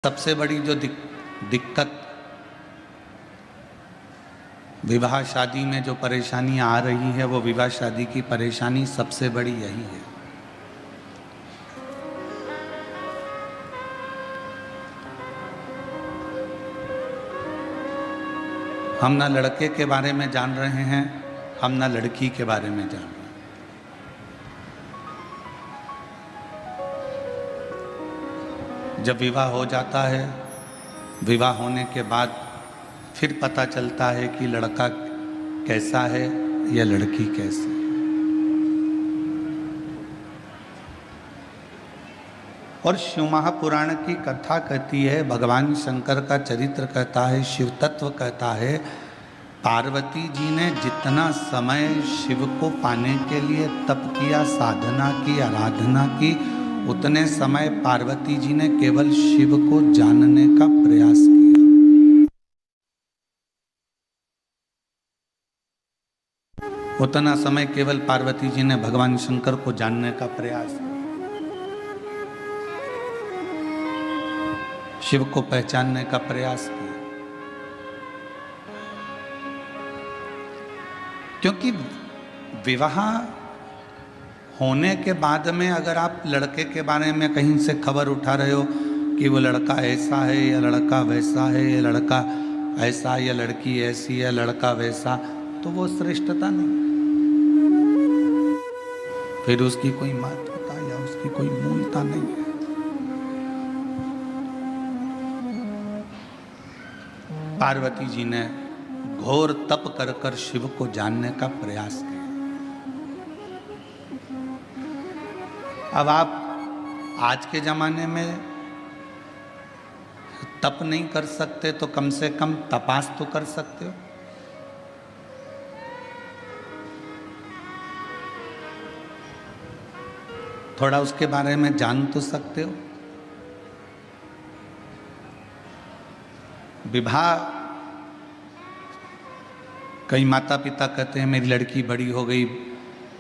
सबसे बड़ी जो दिक्कत विवाह शादी में जो परेशानियां आ रही है, वो विवाह शादी की परेशानी सबसे बड़ी यही है। हम ना लड़के के बारे में जान रहे हैं, हम ना लड़की के बारे में जान रहे हैं। जब विवाह हो जाता है, विवाह होने के बाद फिर पता चलता है कि लड़का कैसा है या लड़की कैसी है। और शिव महापुराण की कथा कहती है, भगवान शंकर का चरित्र कहता है, शिव तत्व कहता है, पार्वती जी ने जितना समय शिव को पाने के लिए तप किया, साधना की, आराधना की, उतने समय पार्वती जी ने केवल शिव को जानने का प्रयास किया। उतना समय केवल पार्वती जी ने भगवान शंकर को जानने का प्रयास किया, शिव को पहचानने का प्रयास किया। क्योंकि विवाह होने के बाद में अगर आप लड़के के बारे में कहीं से खबर उठा रहे हो कि वो लड़का ऐसा है या लड़का वैसा है, या लड़का ऐसा या लड़की ऐसी है, लड़का वैसा, तो वो श्रेष्ठता नहीं, फिर उसकी कोई महत्वता या उसकी कोई मूलता नहीं है। पार्वती जी ने घोर तप कर कर शिव को जानने का प्रयास किया। अब आप आज के जमाने में तप नहीं कर सकते तो कम से कम तपास तो कर सकते हो। थोड़ा उसके बारे में जान तो सकते हो। विवाह, कई माता पिता कहते हैं मेरी लड़की बड़ी हो गई,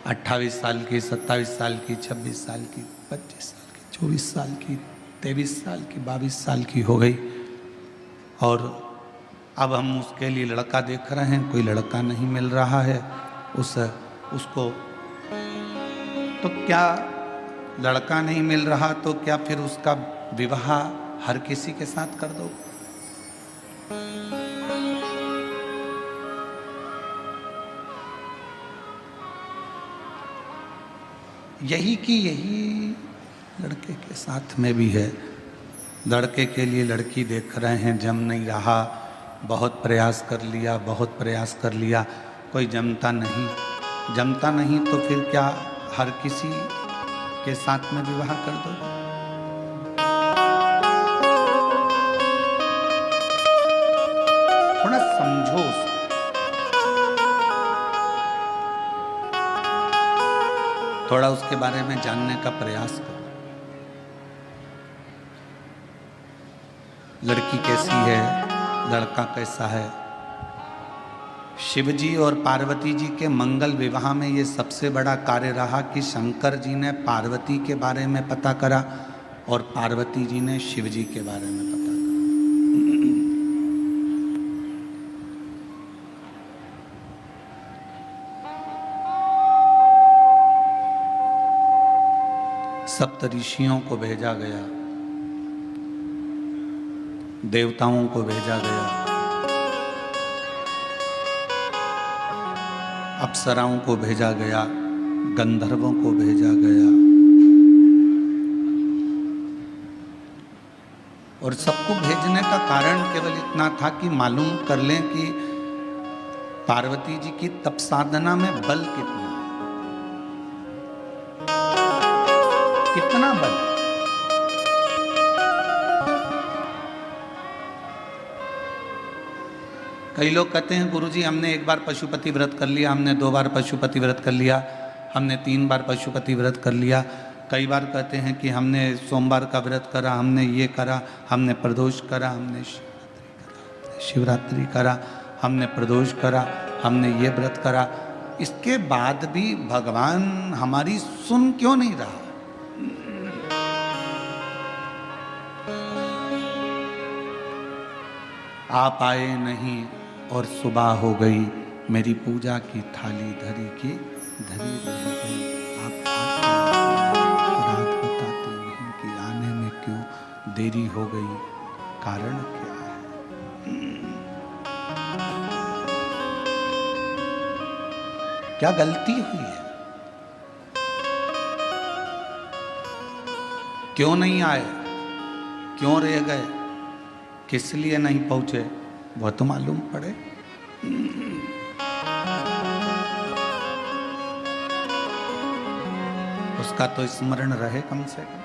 28 साल की, 27 साल की, 26 साल की, 25 साल की, 24 साल की, 23 साल की, 22 साल की हो गई, और अब हम उसके लिए लड़का देख रहे हैं, कोई लड़का नहीं मिल रहा है उसको। तो क्या लड़का नहीं मिल रहा तो क्या फिर उसका विवाह हर किसी के साथ कर दो? यही की यही लड़के के साथ में भी है। लड़के के लिए लड़की देख रहे हैं, जम नहीं रहा, बहुत प्रयास कर लिया, बहुत प्रयास कर लिया, कोई जमता नहीं, तो फिर क्या हर किसी के साथ में विवाह कर दो? थोड़ा समझो उसको। थोड़ा उसके बारे में जानने का प्रयास करो। लड़की कैसी है, लड़का कैसा है। शिव जी और पार्वती जी के मंगल विवाह में ये सबसे बड़ा कार्य रहा कि शंकर जी ने पार्वती के बारे में पता करा और पार्वती जी ने शिव जी के बारे में पता करा। सप्त ऋषियों को भेजा गया, देवताओं को भेजा गया, अप्सराओं को भेजा गया, गंधर्वों को भेजा गया, और सबको भेजने का कारण केवल इतना था कि मालूम कर लें कि पार्वती जी की तप साधना में बल कितना बल। कई लोग कहते हैं गुरुजी हमने एक बार पशुपति व्रत कर लिया, हमने 2 बार पशुपति व्रत कर लिया, हमने 3 बार पशुपति व्रत कर लिया। कई बार कहते हैं कि हमने सोमवार का व्रत करा, हमने ये करा, हमने प्रदोष करा, हमने शिवरात्रि करा, हमने प्रदोष करा, हमने ये व्रत करा। इसके बाद भी भगवान हमारी सुन क्यों नहीं रहा? आप आए नहीं और सुबह हो गई, मेरी पूजा की थाली धरी की धरी रह गई। आप रात बताते नहीं कि आने में क्यों देरी हो गई, कारण क्या है? क्या गलती हुई है? क्यों नहीं आए? क्यों रह गए? किस लिए नहीं पहुंचे? वह तो मालूम पड़े। उसका तो स्मरण रहे कम से कम।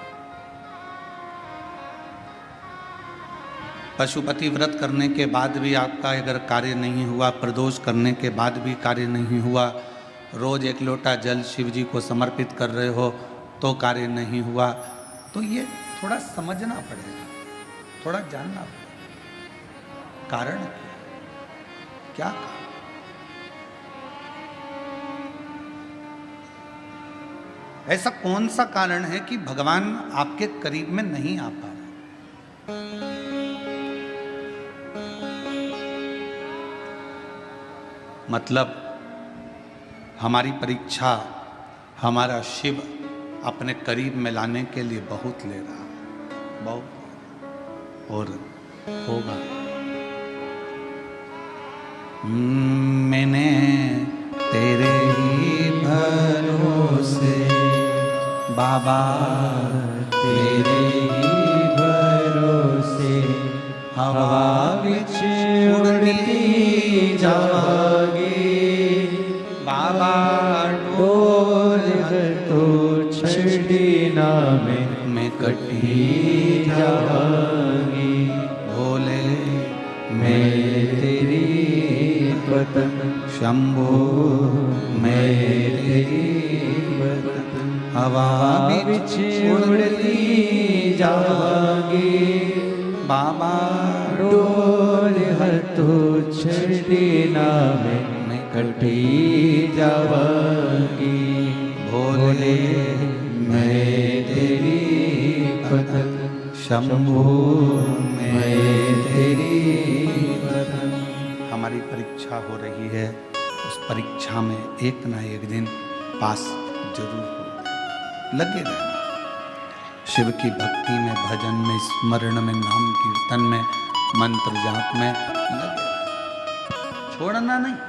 पशुपति व्रत करने के बाद भी आपका अगर कार्य नहीं हुआ, प्रदोष करने के बाद भी कार्य नहीं हुआ, रोज एक लोटा जल शिव जी को समर्पित कर रहे हो तो कार्य नहीं हुआ, तो ये थोड़ा समझना पड़ेगा, थोड़ा जानना पड़ेगा कारण क्या कारण? ऐसा कौन सा कारण है कि भगवान आपके करीब में नहीं आ पा रहे? मतलब हमारी परीक्षा हमारा शिव अपने करीब में लाने के लिए बहुत ले रहा है, बहुत, और होगा। मैंने तेरे ही भरोसे बाबा, तेरे ही भरोसे हवा विच उड़ती जावांगी बाबा, डोर तो छड़ी ना मैं कटी जावांगी। भोले मैं तेरी पतन, शंभो मैं तेरी पतन, हवा विच उड़ती जावांगी बाबा, डोर हर तो छड़ी ना मैं कटी जावांगी। भोले मैं तेरी पतन, शंभो मैं तेरी पतन। हमारी परीक्षा हो रही है, उस परीक्षा में एक ना एक दिन पास जरूर हो। लगे रहना शिव की भक्ति में, भजन में, स्मरण में, नाम कीर्तन में, मंत्र जाप में लगे रहना, छोड़ना नहीं।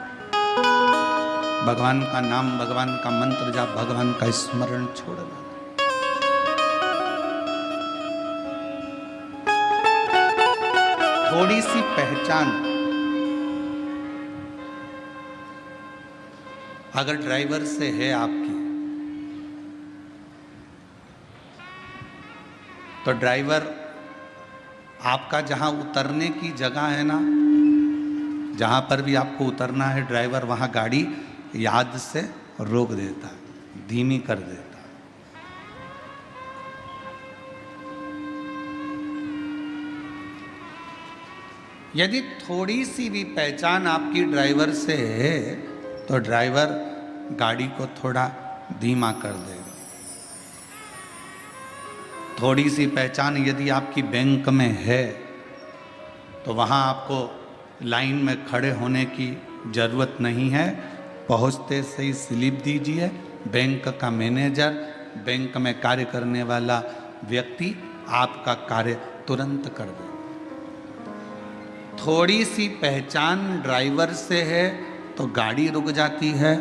भगवान का नाम, भगवान का मंत्र जाप, भगवान का स्मरण छोड़ना नहीं। थोड़ी सी पहचान अगर ड्राइवर से है आपकी, तो ड्राइवर आपका जहां उतरने की जगह है ना, जहां पर भी आपको उतरना है, ड्राइवर वहां गाड़ी याद से रोक देता है, धीमी कर देता है। यदि थोड़ी सी भी पहचान आपकी ड्राइवर से है तो ड्राइवर गाड़ी को थोड़ा धीमा कर देगा। थोड़ी सी पहचान यदि आपकी बैंक में है तो वहाँ आपको लाइन में खड़े होने की ज़रूरत नहीं है, पहुँचते से ही स्लिप दीजिए, बैंक का मैनेजर, बैंक में कार्य करने वाला व्यक्ति आपका कार्य तुरंत कर दे। थोड़ी सी पहचान ड्राइवर से है तो गाड़ी रुक जाती है,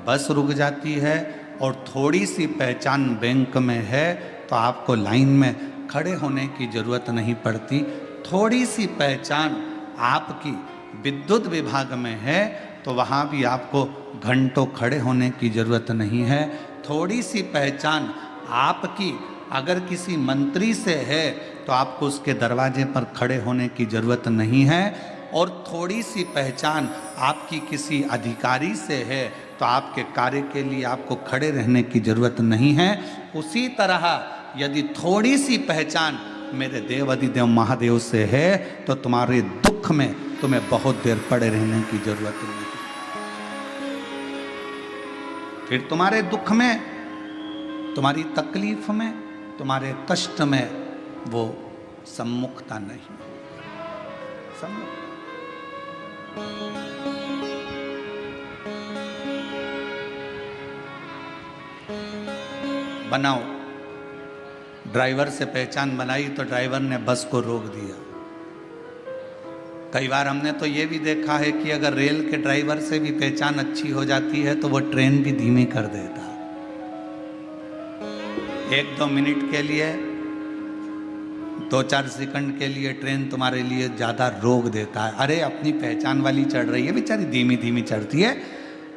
बस रुक जाती है, और थोड़ी सी पहचान बैंक में है तो आपको लाइन में खड़े होने की ज़रूरत नहीं पड़ती। थोड़ी सी पहचान आपकी विद्युत विभाग में है तो वहाँ भी आपको घंटों खड़े होने की ज़रूरत नहीं है। थोड़ी सी पहचान आपकी अगर किसी मंत्री से है तो आपको उसके दरवाजे पर खड़े होने की ज़रूरत नहीं है, और थोड़ी सी पहचान आपकी किसी अधिकारी से है तो आपके कार्य के लिए आपको खड़े रहने की ज़रूरत नहीं है। उसी तरह यदि थोड़ी सी पहचान मेरे देव अधिदेव महादेव से है तो तुम्हारे दुख में तुम्हें बहुत देर पड़े रहने की ज़रूरत नहीं। फिर तुम्हारे दुख में, तुम्हारी तकलीफ में, तुम्हारे कष्ट में वो सम्मुखता नहीं, सम्मुख बनाओ। ड्राइवर से पहचान बनाई तो ड्राइवर ने बस को रोक दिया। कई बार हमने तो ये भी देखा है कि अगर रेल के ड्राइवर से भी पहचान अच्छी हो जाती है तो वो ट्रेन भी धीमी कर देता। 1-2 मिनट के लिए, 2-4 सेकंड के लिए ट्रेन तुम्हारे लिए ज़्यादा रोक देता है। अरे अपनी पहचान वाली चढ़ रही है, बेचारी धीमी धीमी चढ़ती है।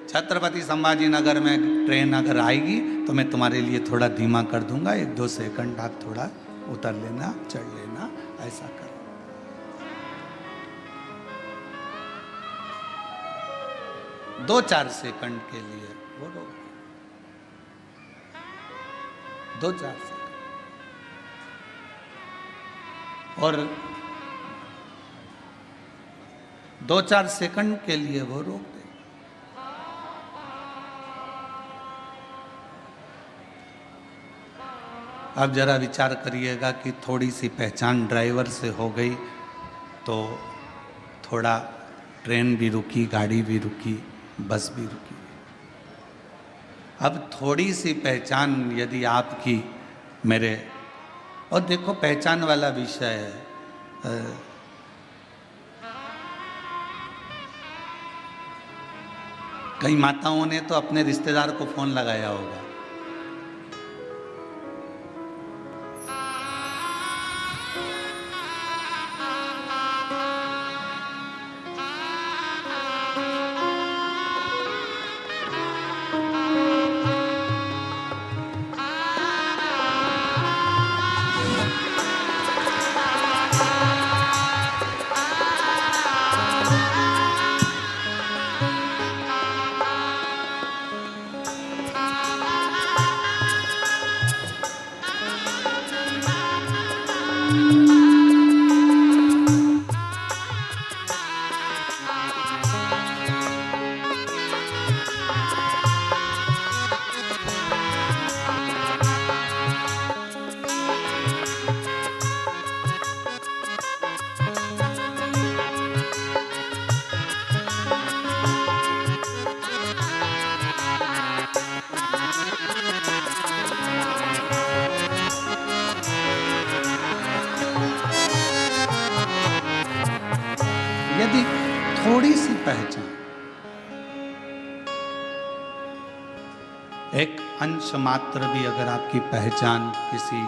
छत्रपति संभाजी नगर में ट्रेन अगर आएगी तो मैं तुम्हारे लिए थोड़ा धीमा कर दूंगा, 1-2 सेकंड आप थोड़ा उतर लेना, चढ़ लेना, ऐसा कर। 2-4 सेकंड के लिए वो रोक, 2-4 सेकंड। और 2-4 सेकंड के लिए वो रोक दे। अब जरा विचार करिएगा कि थोड़ी सी पहचान ड्राइवर से हो गई तो थोड़ा ट्रेन भी रुकी, गाड़ी भी रुकी, बस भी रुकी। अब थोड़ी सी पहचान यदि आपकी मेरे, और देखो पहचान वाला विषय है, कई माताओं ने तो अपने रिश्तेदार को फोन लगाया होगा, यदि थोड़ी सी पहचान, एक अंश मात्र भी अगर आपकी पहचान किसी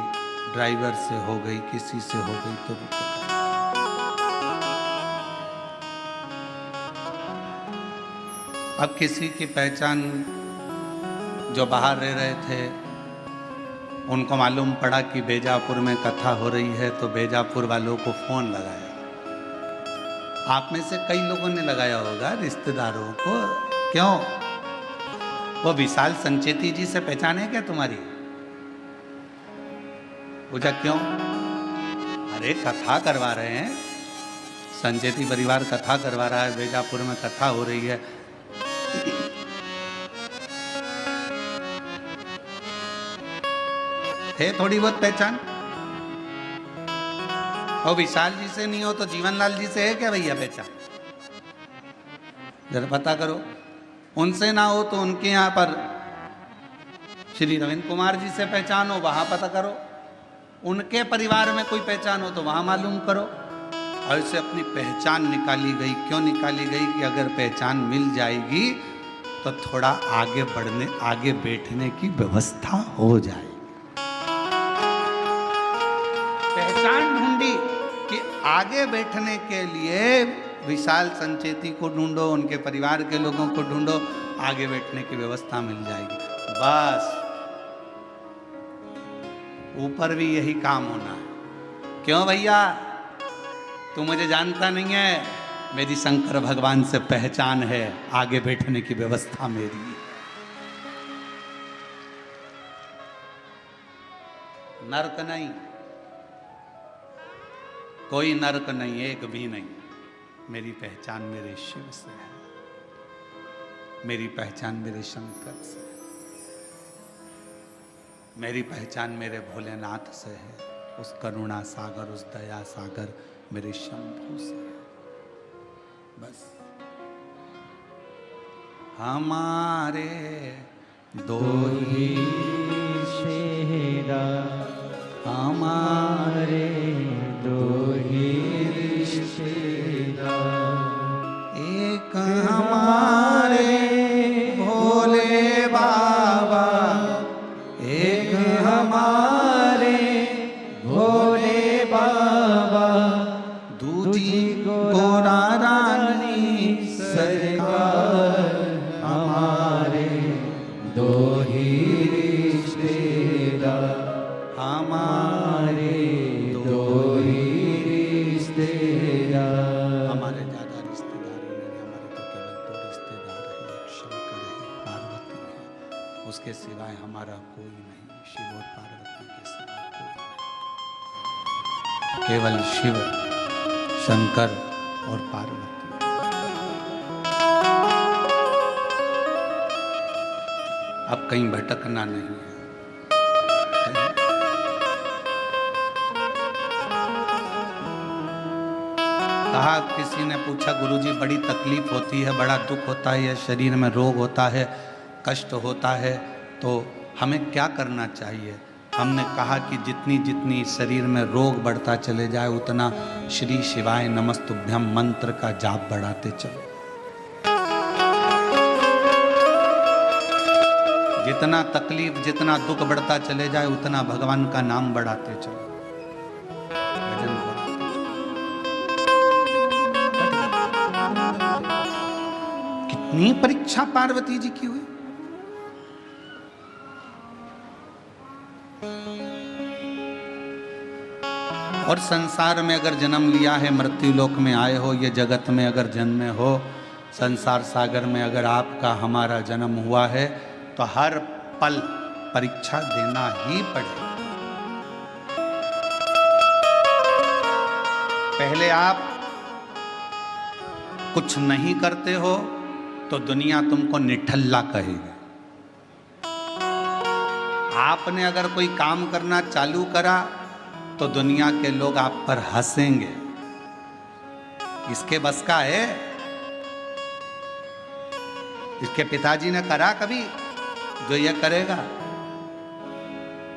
ड्राइवर से हो गई, किसी से हो गई तो रुको। अब किसी की पहचान जो बाहर रह रहे थे, उनको मालूम पड़ा कि बेजापुर में कथा हो रही है तो बेजापुर वालों को फोन लगाया। आप में से कई लोगों ने लगाया होगा रिश्तेदारों को, क्यों? वो विशाल संचेती जी से पहचान है क्या तुम्हारी? पूछा क्यों? अरे कथा करवा रहे हैं, संचेती परिवार कथा करवा रहा है, बेजापुर में कथा हो रही है। है थोड़ी बहुत पहचान। और विशाल जी से नहीं हो तो जीवनलाल जी से है क्या भैया पहचान? जरा पता करो। उनसे ना हो तो उनके यहाँ पर श्री रविंद्र कुमार जी से पहचान हो, वहां पता करो। उनके परिवार में कोई पहचान हो तो वहां मालूम करो। और इससे अपनी पहचान निकाली गई। क्यों निकाली गई? कि अगर पहचान मिल जाएगी तो थोड़ा आगे बढ़ने, आगे बैठने की व्यवस्था हो जाएगी। पहचान ढूंढी कि आगे बैठने के लिए विशाल संचेती को ढूंढो, उनके परिवार के लोगों को ढूंढो, आगे बैठने की व्यवस्था मिल जाएगी। बस ऊपर भी यही काम होना है। क्यों भैया? तू मुझे जानता नहीं है, मेरी शंकर भगवान से पहचान है, आगे बैठने की व्यवस्था मेरी। नर्क नहीं, कोई नर्क नहीं, एक भी नहीं। मेरी पहचान मेरे शिव से है, मेरी पहचान मेरे शंकर से है, मेरी पहचान मेरे भोलेनाथ से है, उस करुणा सागर, उस दया सागर मेरे शंभू से है। बस हमारे दो ही रिश्तेदार, हमारे दो ही रिश्तेदार, एक हमारे भोले बाबा, एक हमारे भोले बाबा, दूजी गोरा रानी सरकार, हमारे दो ही रिश्तेदार, हमारे दो ही रिश्तेदार। हमारे ज्यादा रिश्तेदार नहीं, हमारे तो केवल दो रिश्तेदार है, एक शंकर है, पार्वती है, उसके सिवाय हमारा कोई नहीं। शिव और पार्वती के सिवाय कोई नहीं, केवल शिव, शंकर और पार्वती। अब कहीं भटकना नहीं है। कहा, किसी ने पूछा, गुरुजी बड़ी तकलीफ होती है, बड़ा दुख होता है, या शरीर में रोग होता है, कष्ट होता है, तो हमें क्या करना चाहिए? हमने कहा कि जितनी जितनी शरीर में रोग बढ़ता चले जाए, उतना श्री शिवाय नमस्तुभ्यम मंत्र का जाप बढ़ाते चलो। जितना तकलीफ, जितना दुख बढ़ता चले जाए, उतना भगवान का नाम बढ़ाते चलो, भजन बढ़ाते चलो। कितनी परीक्षा पार्वती जी की हुई। और संसार में अगर जन्म लिया है, मृत्यु लोक में आए हो, ये जगत में अगर जन्मे हो, संसार सागर में अगर आपका हमारा जन्म हुआ है, तो हर पल परीक्षा देना ही पड़ेगा। पहले आप कुछ नहीं करते हो तो दुनिया तुमको निठल्ला कहेगी। आपने अगर कोई काम करना चालू करा तो दुनिया के लोग आप पर हंसेंगे। इसके बस का है? इसके पिताजी ने करा कभी जो ये करेगा?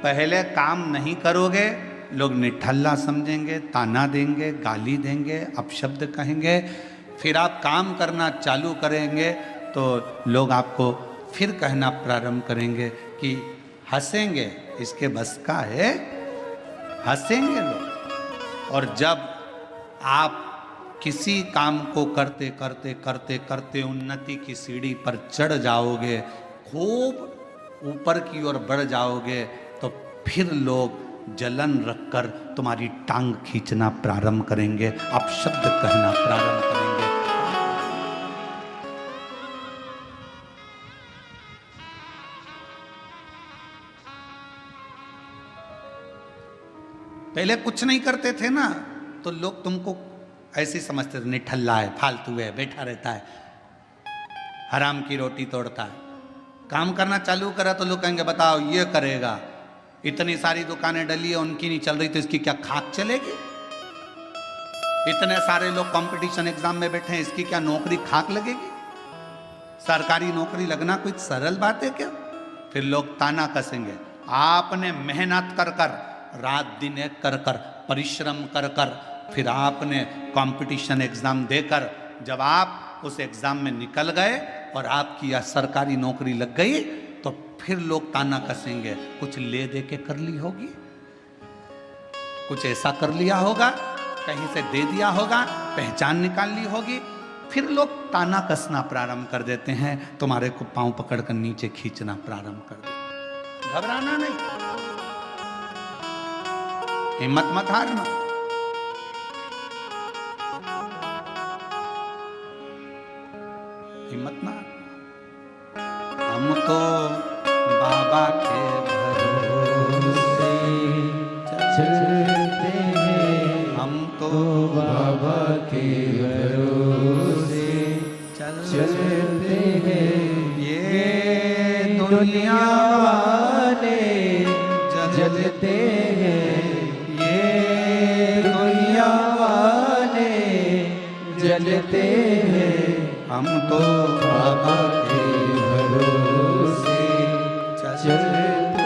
पहले काम नहीं करोगे, लोग निठल्ला समझेंगे, ताना देंगे, गाली देंगे, अपशब्द कहेंगे। फिर आप काम करना चालू करेंगे तो लोग आपको फिर कहना प्रारंभ करेंगे कि हंसेंगे। इसके बस का है? हंसेंगे लोग। और जब आप किसी काम को करते करते करते करते उन्नति की सीढ़ी पर चढ़ जाओगे, खूब ऊपर की ओर बढ़ जाओगे, तो फिर लोग जलन रखकर तुम्हारी टांग खींचना प्रारंभ करेंगे, अपशब्द कहना प्रारंभ करेंगे। पहले कुछ नहीं करते थे ना, तो लोग तुमको ऐसे समझते थे, निठल्ला है, फालतू है, बैठा रहता है, हराम की रोटी तोड़ता है। काम करना चालू करा तो लोग कहेंगे बताओ ये करेगा, इतनी सारी दुकानें डली है, उनकी नहीं चल रही तो इसकी क्या खाक चलेगी? इतने सारे लोग कंपटीशन एग्जाम में बैठे हैं, इसकी क्या नौकरी खाक लगेगी? सरकारी नौकरी लगना कोई सरल बात है क्या? फिर लोग ताना कसेंगे। आपने मेहनत कर कर, रात दिन एक कर कर, परिश्रम कर कर, फिर आपने कंपटीशन एग्जाम देकर जब आप उस एग्जाम में निकल गए और आपकी या सरकारी नौकरी लग गई, तो फिर लोग ताना कसेंगे, कुछ ले दे के कर ली होगी, कुछ ऐसा कर लिया होगा, कहीं से दे दिया होगा, पहचान निकाल ली होगी। फिर लोग ताना कसना प्रारंभ कर देते हैं, तुम्हारे को पांव पकड़कर नीचे खींचना प्रारंभ कर देते। घबराना नहीं, हिम्मत मत हारना। हिम्मत ना, हम तो बाबा के भरोसे चलते हैं, हम तो बाबा के भरोसे चलते हैं। ये दुनिया वाले जलते हैं, ये दुनिया वाले जलते हैं। हम तो बाबा के भरोसे चलते हैं,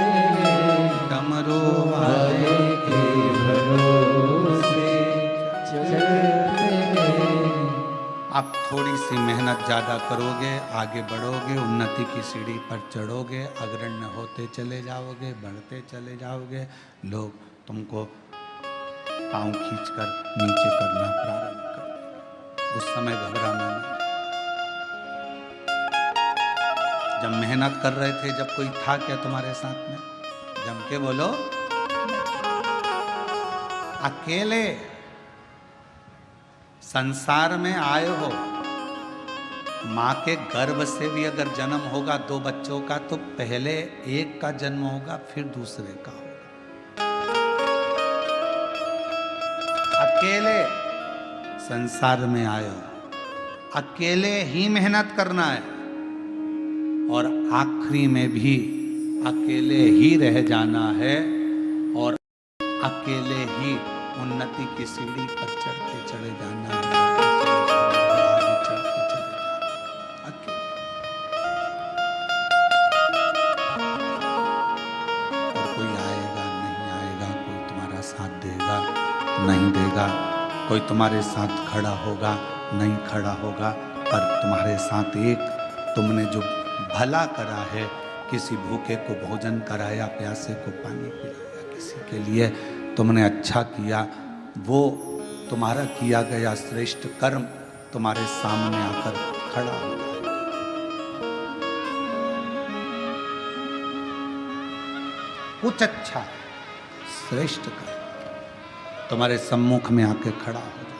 डमरू वाले के भरोसे चलते हैं। आप थोड़ी सी मेहनत ज़्यादा करोगे, आगे बढ़ोगे, उन्नति की सीढ़ी पर चढ़ोगे, अग्रण्य होते चले जाओगे, बढ़ते चले जाओगे। लोग तुमको पाँव खींचकर नीचे करना प्रारंभ कर देंगे। उस समय घबराना नहीं। जब मेहनत कर रहे थे, जब कोई था क्या तुम्हारे साथ में? जम के बोलो। अकेले संसार में आए हो, मां के गर्भ से भी अगर जन्म होगा 2 बच्चों का, तो पहले एक का जन्म होगा, फिर दूसरे का होगा। अकेले संसार में आए हो, अकेले ही मेहनत करना है, और आखिरी में भी अकेले ही रह जाना है, और अकेले ही उन्नति की सीढ़ी पर चढ़ते चले जाना है, आगे चढ़ते चले जाना है, अकेले। और कोई आएगा नहीं आएगा, कोई तुम्हारा साथ देगा नहीं देगा, कोई तुम्हारे साथ खड़ा होगा नहीं खड़ा होगा, पर तुम्हारे साथ एक तुमने जो भला करा है, किसी भूखे को भोजन कराया, प्यासे को पानी पिलाया, किसी के लिए तुमने अच्छा किया, वो तुम्हारा किया गया श्रेष्ठ कर्म तुम्हारे सामने आकर खड़ा हो जाएगा। कुछ अच्छा श्रेष्ठ कर्म तुम्हारे सम्मुख में आके खड़ा हो जाएगा।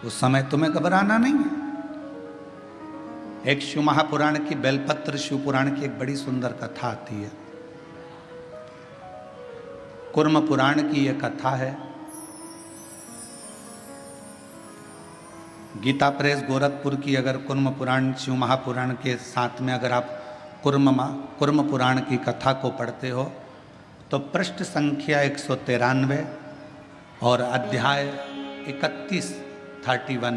उस समय तुम्हें घबराना नहीं है। एक शिव महापुराण की, बेलपत्र शिव पुराण की एक बड़ी सुंदर कथा आती है। कुर्म पुराण की यह कथा है। गीता प्रेस गोरखपुर की अगर कुर्म पुराण शिव महापुराण के साथ में अगर आप कुर्म पुराण की कथा को पढ़ते हो, तो पृष्ठ संख्या 193 और अध्याय 31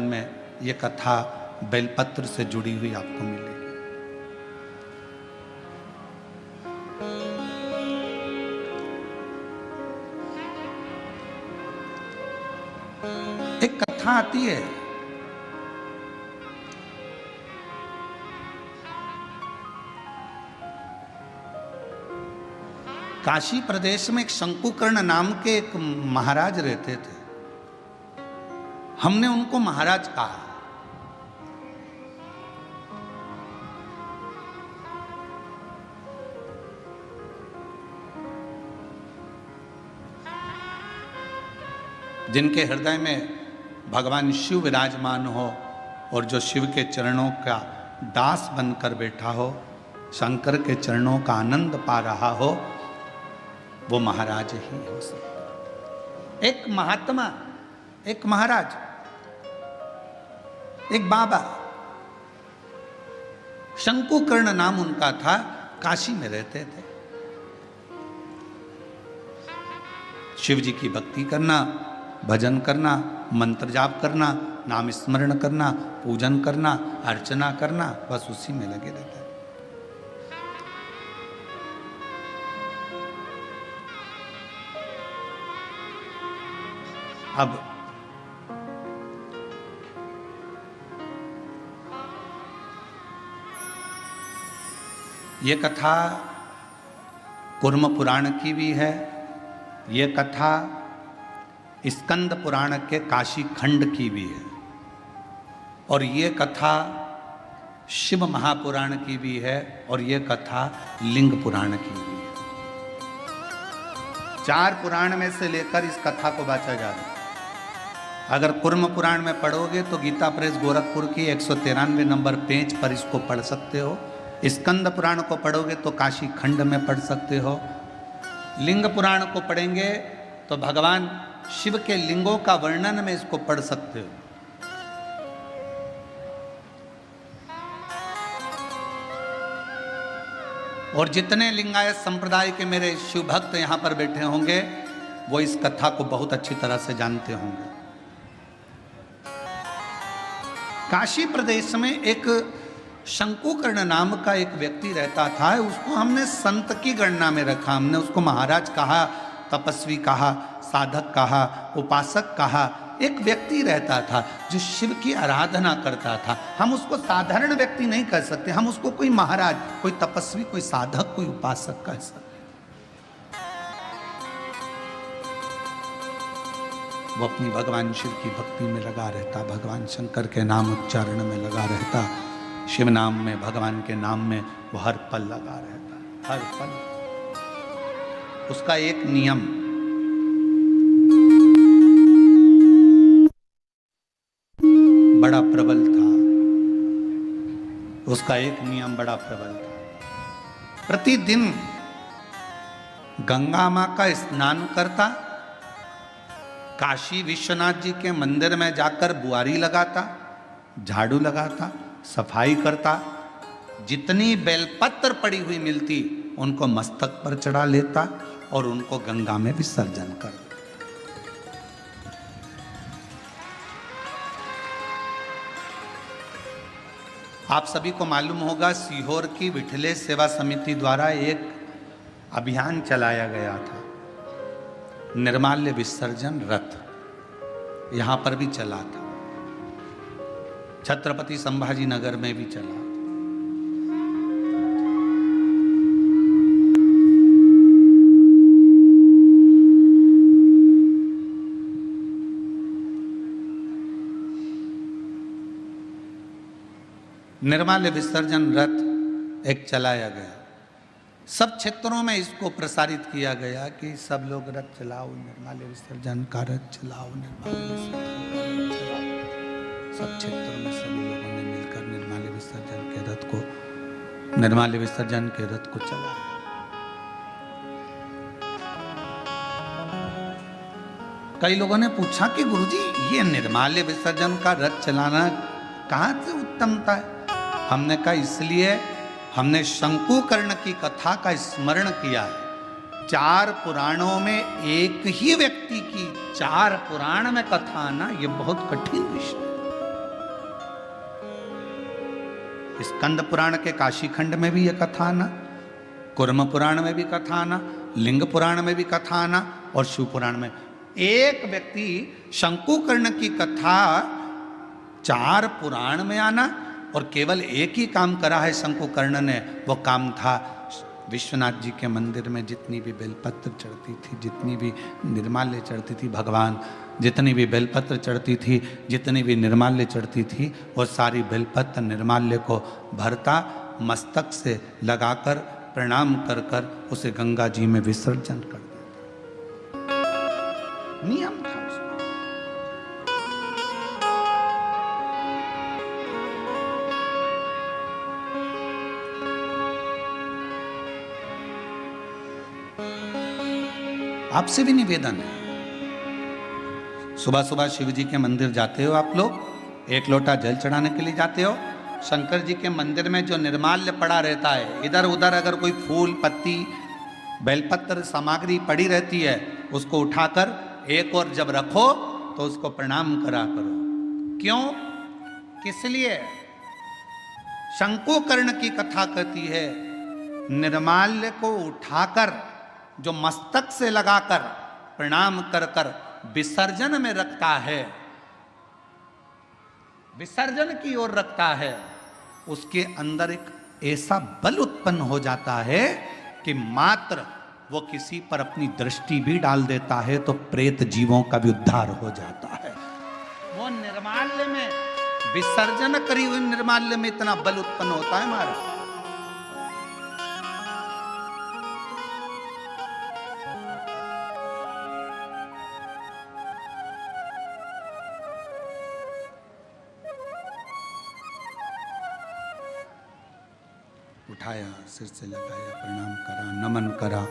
में ये कथा बेलपत्र से जुड़ी हुई आपको मिलेगी। एक कथा आती है, काशी प्रदेश में एक शंकुकर्ण नाम के एक महाराज रहते थे। हमने उनको महाराज कहा। जिनके हृदय में भगवान शिव विराजमान हो और जो शिव के चरणों का दास बनकर बैठा हो, शंकर के चरणों का आनंद पा रहा हो, वो महाराज ही हो सकता। एक महात्मा, एक महाराज, एक बाबा, शंकुकर्ण नाम उनका था, काशी में रहते थे। शिव जी की भक्ति करना, भजन करना, मंत्र जाप करना, नाम स्मरण करना, पूजन करना, अर्चना करना, बस उसी में लगे रहते हैं। अब ये कथा कुर्म पुराण की भी है, ये कथा स्कंद पुराण के काशी खंड की भी है, और ये कथा शिव महापुराण की भी है, और ये कथा लिंग पुराण की भी है। 4 पुराण में से लेकर इस कथा को बांचा जा रहा है। अगर कुर्म पुराण में पढ़ोगे तो गीता प्रेस गोरखपुर की 193 नंबर पेज पर इसको पढ़ सकते हो। स्कंद पुराण को पढ़ोगे तो काशी खंड में पढ़ सकते हो। लिंग पुराण को पढ़ेंगे तो भगवान शिव के लिंगों का वर्णन में इसको पढ़ सकते हो। और जितने लिंगायत संप्रदाय के मेरे शिव भक्त यहां पर बैठे होंगे, वो इस कथा को बहुत अच्छी तरह से जानते होंगे। काशी प्रदेश में एक शंकुकर्ण नाम का एक व्यक्ति रहता था। उसको हमने संत की गणना में रखा, हमने उसको महाराज कहा, तपस्वी कहा, साधक कहा, उपासक कहा। एक व्यक्ति रहता था जो शिव की आराधना करता था। हम उसको साधारण व्यक्ति नहीं कह सकते, हम उसको कोई महाराज, कोई तपस्वी, कोई साधक, कोई उपासक कह सकते। वो अपनी भगवान शिव की भक्ति में लगा रहता, भगवान शंकर के नाम उच्चारण में लगा रहता, शिव नाम में, भगवान के नाम में वो हर पल लगा रहता, हर पल। उसका एक नियम, बड़ा प्रबल था। उसका एक नियम बड़ा प्रबल था। प्रतिदिन गंगा मां का स्नान करता, काशी विश्वनाथ जी के मंदिर में जाकर बुआरी लगाता, झाड़ू लगाता, सफाई करता, जितनी बेलपत्र पड़ी हुई मिलती उनको मस्तक पर चढ़ा लेता और उनको गंगा में विसर्जन कर देता। आप सभी को मालूम होगा, सीहोर की विठले सेवा समिति द्वारा एक अभियान चलाया गया था, निर्माल्य विसर्जन रथ। यहां पर भी चला था, छत्रपति संभाजी नगर में भी चला। निर्माल्य विसर्जन रथ एक चलाया गया। सब क्षेत्रों में इसको प्रसारित किया गया कि सब लोग रथ चलाओ, निर्माल्य विसर्जन का रथ चलाओ, निर्माल्य विसर्जन का रथ चलाओ। सब क्षेत्रों में सभी लोगों ने मिलकर निर्माल्य विसर्जन के रथ को चलाया। कई लोगों ने पूछा कि गुरुजी, ये निर्माल्य विसर्जन का रथ चलाना कहाँ से उत्तमता है? हमने कहा इसलिए हमने शंकुकर्ण की कथा का स्मरण किया है। 4 पुराणों में एक ही व्यक्ति की 4 पुराण में कथा आना, यह बहुत कठिन विषय है। स्कंद पुराण के काशी खंड में भी यह कथा आना, कुर्म पुराण में भी कथा आना, लिंग पुराण में भी कथा आना और शिव पुराण में। एक व्यक्ति शंकुकर्ण की कथा 4 पुराण में आना और केवल एक ही काम करा है शंकुकर्ण ने। वो काम था विश्वनाथ जी के मंदिर में जितनी भी बेलपत्र चढ़ती थी, जितनी भी निर्माल्य चढ़ती थी, भगवान जितनी भी बेलपत्र चढ़ती थी, जितनी भी निर्माल्य चढ़ती थी, वो सारी बेलपत्र निर्माल्य को भरता, मस्तक से लगाकर प्रणाम कर कर उसे गंगा जी में विसर्जन कर देता। नियम था उसका। आपसे भी निवेदन है, सुबह सुबह शिव जी के मंदिर जाते हो आप लोग, 1 लोटा जल चढ़ाने के लिए जाते हो। शंकर जी के मंदिर में जो निर्माल्य पड़ा रहता है, इधर उधर अगर कोई फूल पत्ती बेलपत्र सामग्री पड़ी रहती है, उसको उठाकर एक और जब रखो तो उसको प्रणाम करा करो। क्यों? किस लिए? शंकुकर्ण की कथा कहती है, निर्माल्य को उठाकर जो मस्तक से लगाकर प्रणाम कर कर विसर्जन में रखता है, विसर्जन की ओर रखता है, उसके अंदर एक ऐसा बल उत्पन्न हो जाता है कि मात्र वो किसी पर अपनी दृष्टि भी डाल देता है तो प्रेत जीवों का भी उद्धार हो जाता है। वो निर्माल्य में, विसर्जन करी हुई निर्माल्य में इतना बल उत्पन्न होता है हमारा। उठाया, सिर से लगाया, प्रणाम करा, नमन करा,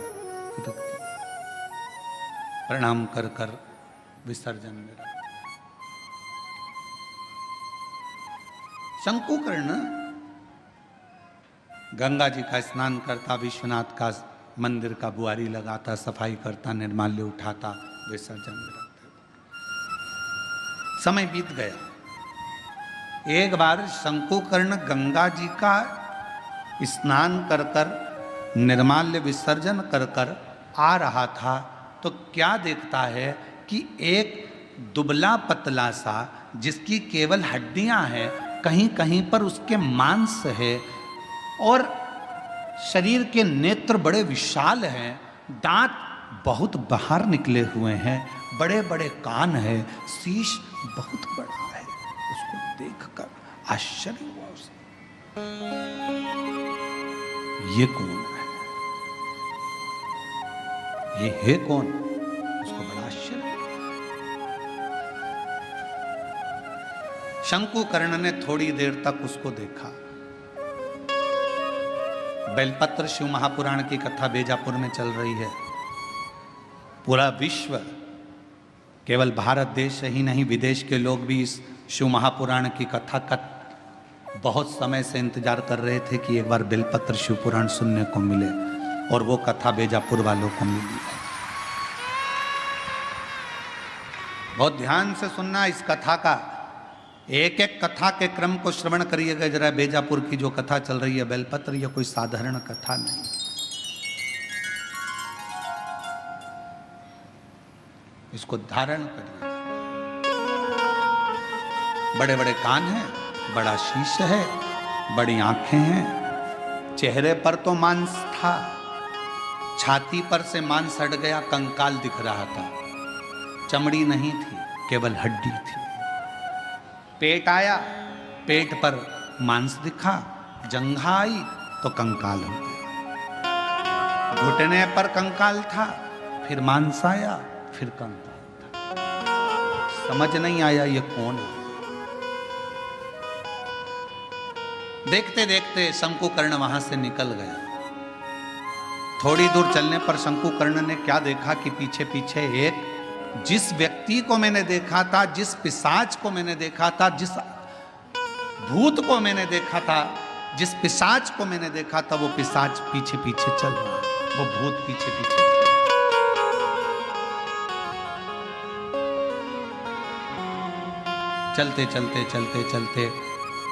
प्रणाम कर कर विसर्जन में रखा। शंकुकर्ण गंगा जी का स्नान करता, विश्वनाथ का मंदिर का बुआरी लगाता, सफाई करता, निर्माल्य उठाता, विसर्जन में रखता। समय बीत गया, एक बार शंकुकर्ण गंगा जी का स्नान कर कर निर्माल्य विसर्जन कर कर आ रहा था तो क्या देखता है कि एक दुबला पतला सा जिसकी केवल हड्डियां हैं, कहीं कहीं पर उसके मांस है और शरीर के नेत्र बड़े विशाल हैं, दांत बहुत बाहर निकले हुए हैं, बड़े बड़े कान है, शीश बहुत बड़ा है। उसको देखकर आश्चर्य हुआ उसे, ये कौन है, ये है कौन? उसको बड़ा आश्चर्य। शंकुकर्ण ने थोड़ी देर तक उसको देखा। बेलपत्र शिव महापुराण की कथा बेजापुर में चल रही है। पूरा विश्व, केवल भारत देश ही नहीं विदेश के लोग भी इस शिव महापुराण की कथा का बहुत समय से इंतजार कर रहे थे कि एक बार बेलपत्र शिव पुराण सुनने को मिले, और वो कथा बेजापुर वालों को मिली है। बहुत ध्यान से सुनना इस कथा का, एक एक कथा के क्रम को श्रवण करिएगा जरा। बेजापुर की जो कथा चल रही है बेलपत्र, ये कोई साधारण कथा नहीं। इसको धारण करिए। बड़े बड़े कान हैं, बड़ा शीश है, बड़ी आंखें हैं, चेहरे पर तो मांस था, छाती पर से मांस हट गया, कंकाल दिख रहा था, चमड़ी नहीं थी, केवल हड्डी थी। पेट आया, पेट पर मांस दिखा, जंघा आई तो कंकाल हो गया, घुटने पर कंकाल था, फिर मांस आया, फिर कंकाल था। समझ नहीं आया ये कौन है। देखते देखते शंकुकर्ण वहां से निकल गया। थोड़ी दूर चलने पर शंकुकर्ण ने क्या देखा कि पीछे पीछे एक, जिस व्यक्ति को मैंने देखा था, जिस पिशाच को मैंने देखा था, जिस भूत को मैंने देखा था, जिस पिशाच को मैंने देखा था, वो पिशाच पीछे पीछे चल रहा, वो भूत पीछे पीछे। चलते चलते चलते चलते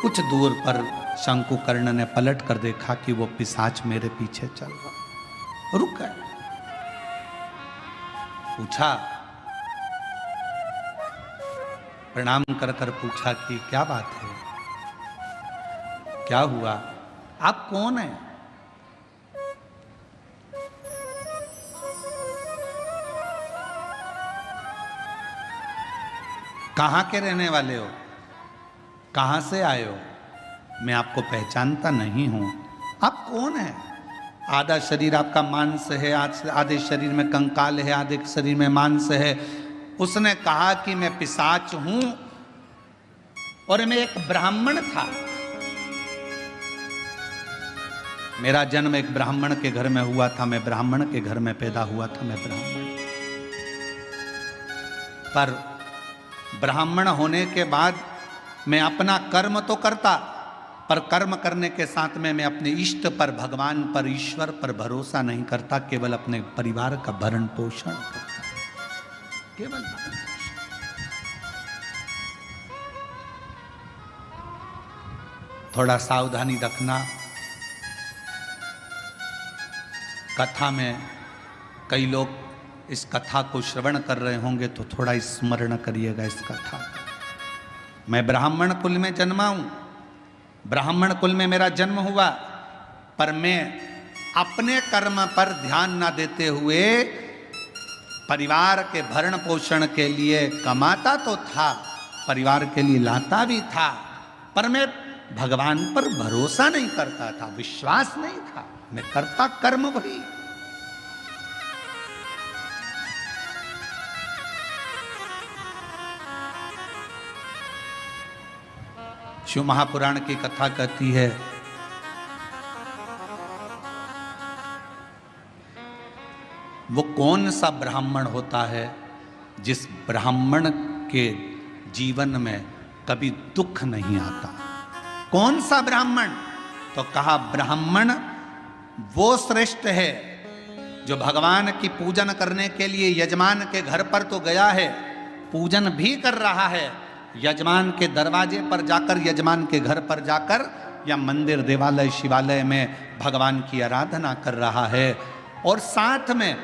कुछ दूर पर शंकुकर्ण ने पलट कर देखा कि वो पिशाच मेरे पीछे चल रहा। रुक गए, पूछा, प्रणाम कर कर पूछा कि क्या बात है, क्या हुआ, आप कौन हैं? कहां के रहने वाले हो, कहां से आए हो? मैं आपको पहचानता नहीं हूं, आप कौन हैं? आधा शरीर आपका मांस है, आधे शरीर में कंकाल है, आधे शरीर में मांस है। उसने कहा कि मैं पिशाच हूं और मैं एक ब्राह्मण था। मेरा जन्म एक ब्राह्मण के घर में हुआ था, मैं ब्राह्मण के घर में पैदा हुआ था, मैं ब्राह्मण। पर ब्राह्मण होने के बाद मैं अपना कर्म तो करता, पर कर्म करने के साथ में मैं अपने इष्ट पर, भगवान पर, ईश्वर पर भरोसा नहीं करता, केवल अपने परिवार का भरण पोषण करता, केवल भरण पोषण। थोड़ा सावधानी रखना। कथा में कई लोग इस कथा को श्रवण कर रहे होंगे तो थोड़ा स्मरण करिएगा इस कथा का। मैं ब्राह्मण कुल में जन्मा हूं, ब्राह्मण कुल में मेरा जन्म हुआ, पर मैं अपने कर्म पर ध्यान न देते हुए परिवार के भरण पोषण के लिए कमाता तो था, परिवार के लिए लाता भी था, पर मैं भगवान पर भरोसा नहीं करता था, विश्वास नहीं था, मैं करता कर्म वही। शिव महापुराण की कथा कहती है, वो कौन सा ब्राह्मण होता है जिस ब्राह्मण के जीवन में कभी दुख नहीं आता? कौन सा ब्राह्मण? तो कहा ब्राह्मण वो श्रेष्ठ है जो भगवान की पूजन करने के लिए यजमान के घर पर तो गया है, पूजन भी कर रहा है, यजमान के दरवाजे पर जाकर, यजमान के घर पर जाकर या मंदिर, देवालय, शिवालय में भगवान की आराधना कर रहा है और साथ में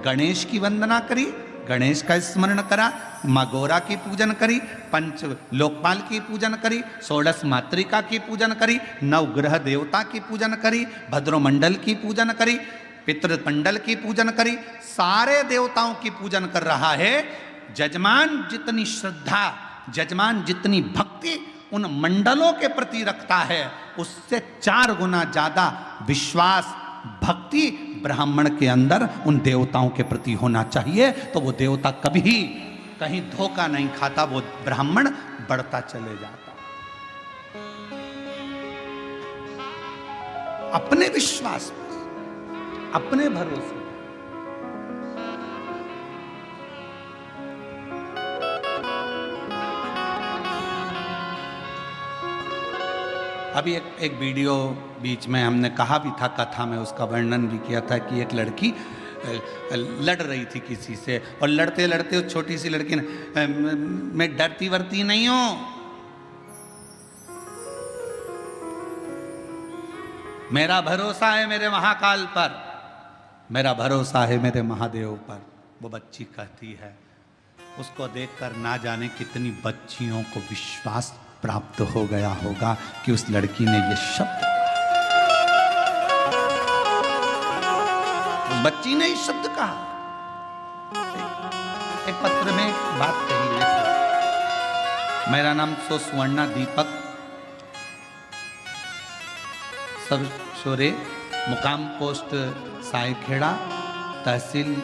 गणेश की वंदना करी, गणेश का स्मरण करा, माँ गौरा की पूजन करी, पंच लोकपाल की पूजन करी, षोडश मातृका की पूजन करी, नवग्रह देवता की पूजन करी, भद्रमंडल की पूजन करी, पितृमंडल की पूजन करी, सारे देवताओं की पूजन कर रहा है। जजमान जितनी श्रद्धा, जजमान जितनी भक्ति उन मंडलों के प्रति रखता है, उससे 4 गुना ज्यादा विश्वास, भक्ति ब्राह्मण के अंदर उन देवताओं के प्रति होना चाहिए। तो वो देवता कभी कहीं धोखा नहीं खाता, वो ब्राह्मण बढ़ता चले जाता। अपने विश्वास पर, अपने भरोसे। अभी एक वीडियो बीच में हमने कहा भी था, कथा में उसका वर्णन भी किया था कि एक लड़की लड़ रही थी किसी से और लड़ते लड़ते उस छोटी सी लड़की ने, मैं डरती वरती नहीं हूं, मेरा भरोसा है मेरे महाकाल पर, मेरा भरोसा है मेरे महादेव पर। वो बच्ची कहती है, उसको देखकर ना जाने कितनी बच्चियों को विश्वास प्राप्त हो गया होगा कि उस लड़की ने ये शब्द, उस बच्ची ने ये शब्द कहा। एक पत्र में बात कही है, मेरा नाम सुवर्णा दीपक, सब शोरे, मुकाम पोस्ट सायखेड़ा, तहसील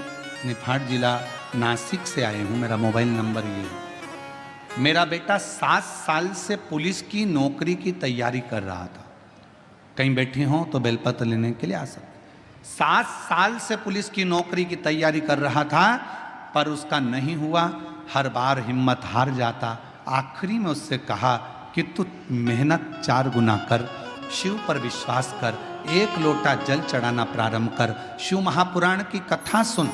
निफाड, जिला नासिक से आए हूँ। मेरा मोबाइल नंबर ये है। मेरा बेटा 7 साल से पुलिस की नौकरी की तैयारी कर रहा था। कहीं बैठे हों तो बेलपत्र लेने के लिए आ सकते। 7 साल से पुलिस की नौकरी की तैयारी कर रहा था, पर उसका नहीं हुआ। हर बार हिम्मत हार जाता। आखिरी में उससे कहा कि तू मेहनत 4 गुना कर, शिव पर विश्वास कर, 1 लोटा जल चढ़ाना प्रारंभ कर, शिव महापुराण की कथा सुन।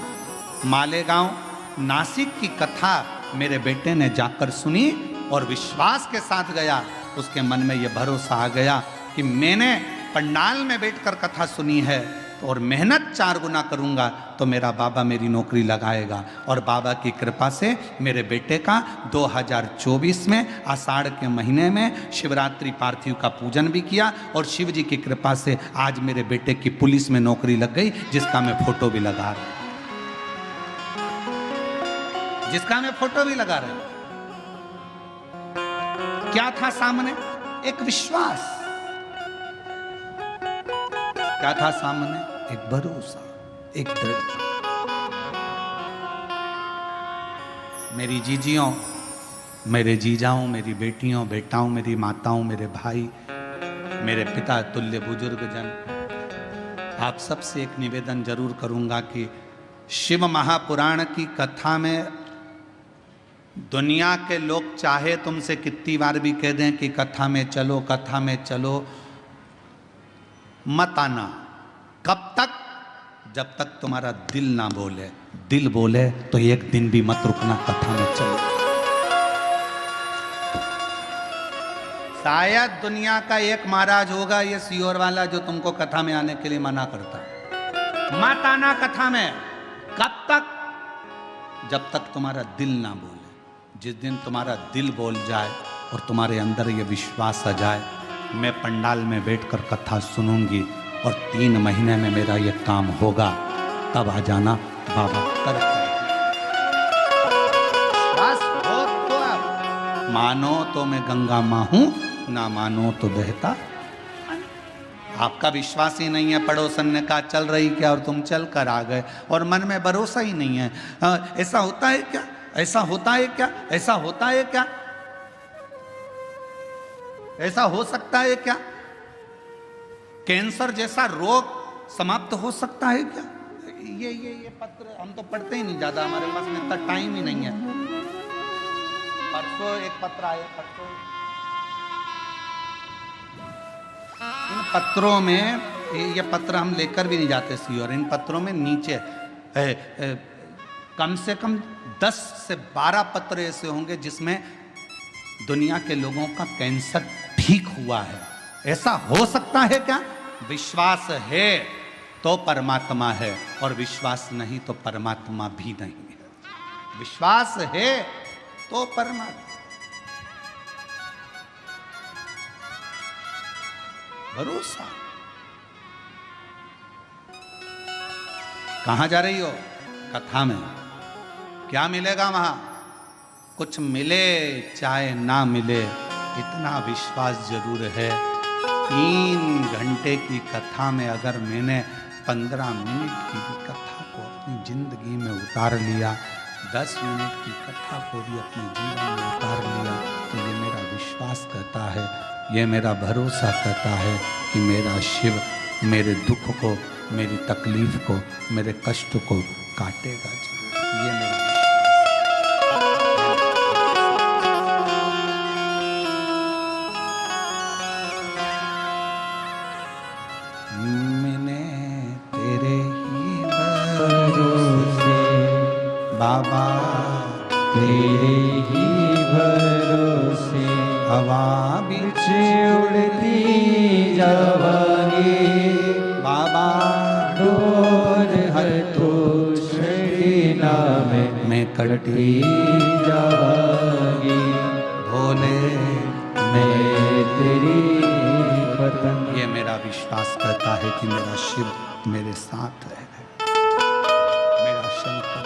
मालेगांव नासिक की कथा मेरे बेटे ने जाकर सुनी और विश्वास के साथ गया। उसके मन में यह भरोसा आ गया कि मैंने पंडाल में बैठकर कथा सुनी है और मेहनत 4 गुना करूंगा तो मेरा बाबा मेरी नौकरी लगाएगा। और बाबा की कृपा से मेरे बेटे का 2024 में आषाढ़ के महीने में शिवरात्रि पार्थिव का पूजन भी किया और शिव जी की कृपा से आज मेरे बेटे की पुलिस में नौकरी लग गई, जिसका मैं फोटो भी लगा रहा हूं, जिसका मैं फोटो भी लगा रहा हूं। क्या था सामने? एक विश्वास। क्या था सामने? एक भरोसा, एक दृढ़ता। मेरी जीजियों, मेरे जीजाओं, मेरी बेटियों, बेटाओं, मेरी माताओं, मेरे भाई, मेरे पिता तुल्य बुजुर्गजन, आप सबसे एक निवेदन जरूर करूंगा कि शिव महापुराण की कथा में दुनिया के लोग चाहे तुमसे कितनी बार भी कह दें कि कथा में चलो, कथा में चलो, मत आना। कब तक? जब तक तुम्हारा दिल ना बोले। दिल बोले तो एक दिन भी मत रुकना, कथा में चलो। शायद दुनिया का एक महाराज होगा ये सियोर वाला जो तुमको कथा में आने के लिए मना करता है। मत आना कथा में। कब तक? जब तक तुम्हारा दिल ना बोले। जिस दिन तुम्हारा दिल बोल जाए और तुम्हारे अंदर ये विश्वास आ जाए, मैं पंडाल में बैठकर कथा सुनूंगी और 3 महीने में मेरा ये काम होगा, तब आ जाना, बाबा कर। बस हो तो अब मानो तो मैं गंगा मां हूं, ना मानो तो बहता। आपका विश्वास ही नहीं है। पड़ोसन ने कहा चल रही क्या और तुम चल कर आ गए और मन में भरोसा ही नहीं है। ऐसा होता है क्या? ऐसा होता है क्या? ऐसा होता है क्या? ऐसा हो सकता है क्या? कैंसर जैसा रोग समाप्त हो सकता है क्या? ये पत्र हम तो पढ़ते ही नहीं ज्यादा, हमारे पास में इतना टाइम ही नहीं है। परसों एक पत्र आया, परसों इन पत्रों में, ये पत्र हम लेकर भी नहीं जाते सी, और इन पत्रों में नीचे कम से कम 10 से 12 पत्र ऐसे होंगे जिसमें दुनिया के लोगों का कैंसर ठीक हुआ है। ऐसा हो सकता है क्या? विश्वास है तो परमात्मा है, और विश्वास नहीं तो परमात्मा भी नहीं है। विश्वास है तो परमात्मा। भरोसा। कहां जा रही हो? कथा में। क्या मिलेगा वहां? कुछ मिले चाहे ना मिले, इतना विश्वास जरूर है। 3 घंटे की कथा में अगर मैंने 15 मिनट की भी कथा को अपनी जिंदगी में उतार लिया, 10 मिनट की कथा को भी अपने जीवन में उतार लिया, तो ये मेरा विश्वास कहता है, ये मेरा भरोसा कहता है कि मेरा शिव मेरे दुख को, मेरी तकलीफ को, मेरे कष्ट को काटेगा जरूर। ये मेरा बाबा तेरे ही भरोसे हवा बिच उड़ती जावांगी। बाबा डोर है तो छड़ीना में कटी जावांगी। भोले मैं तेरी पतंग। ये मेरा विश्वास कहता है कि मेरा शिव मेरे साथ है, मेरा शंकर।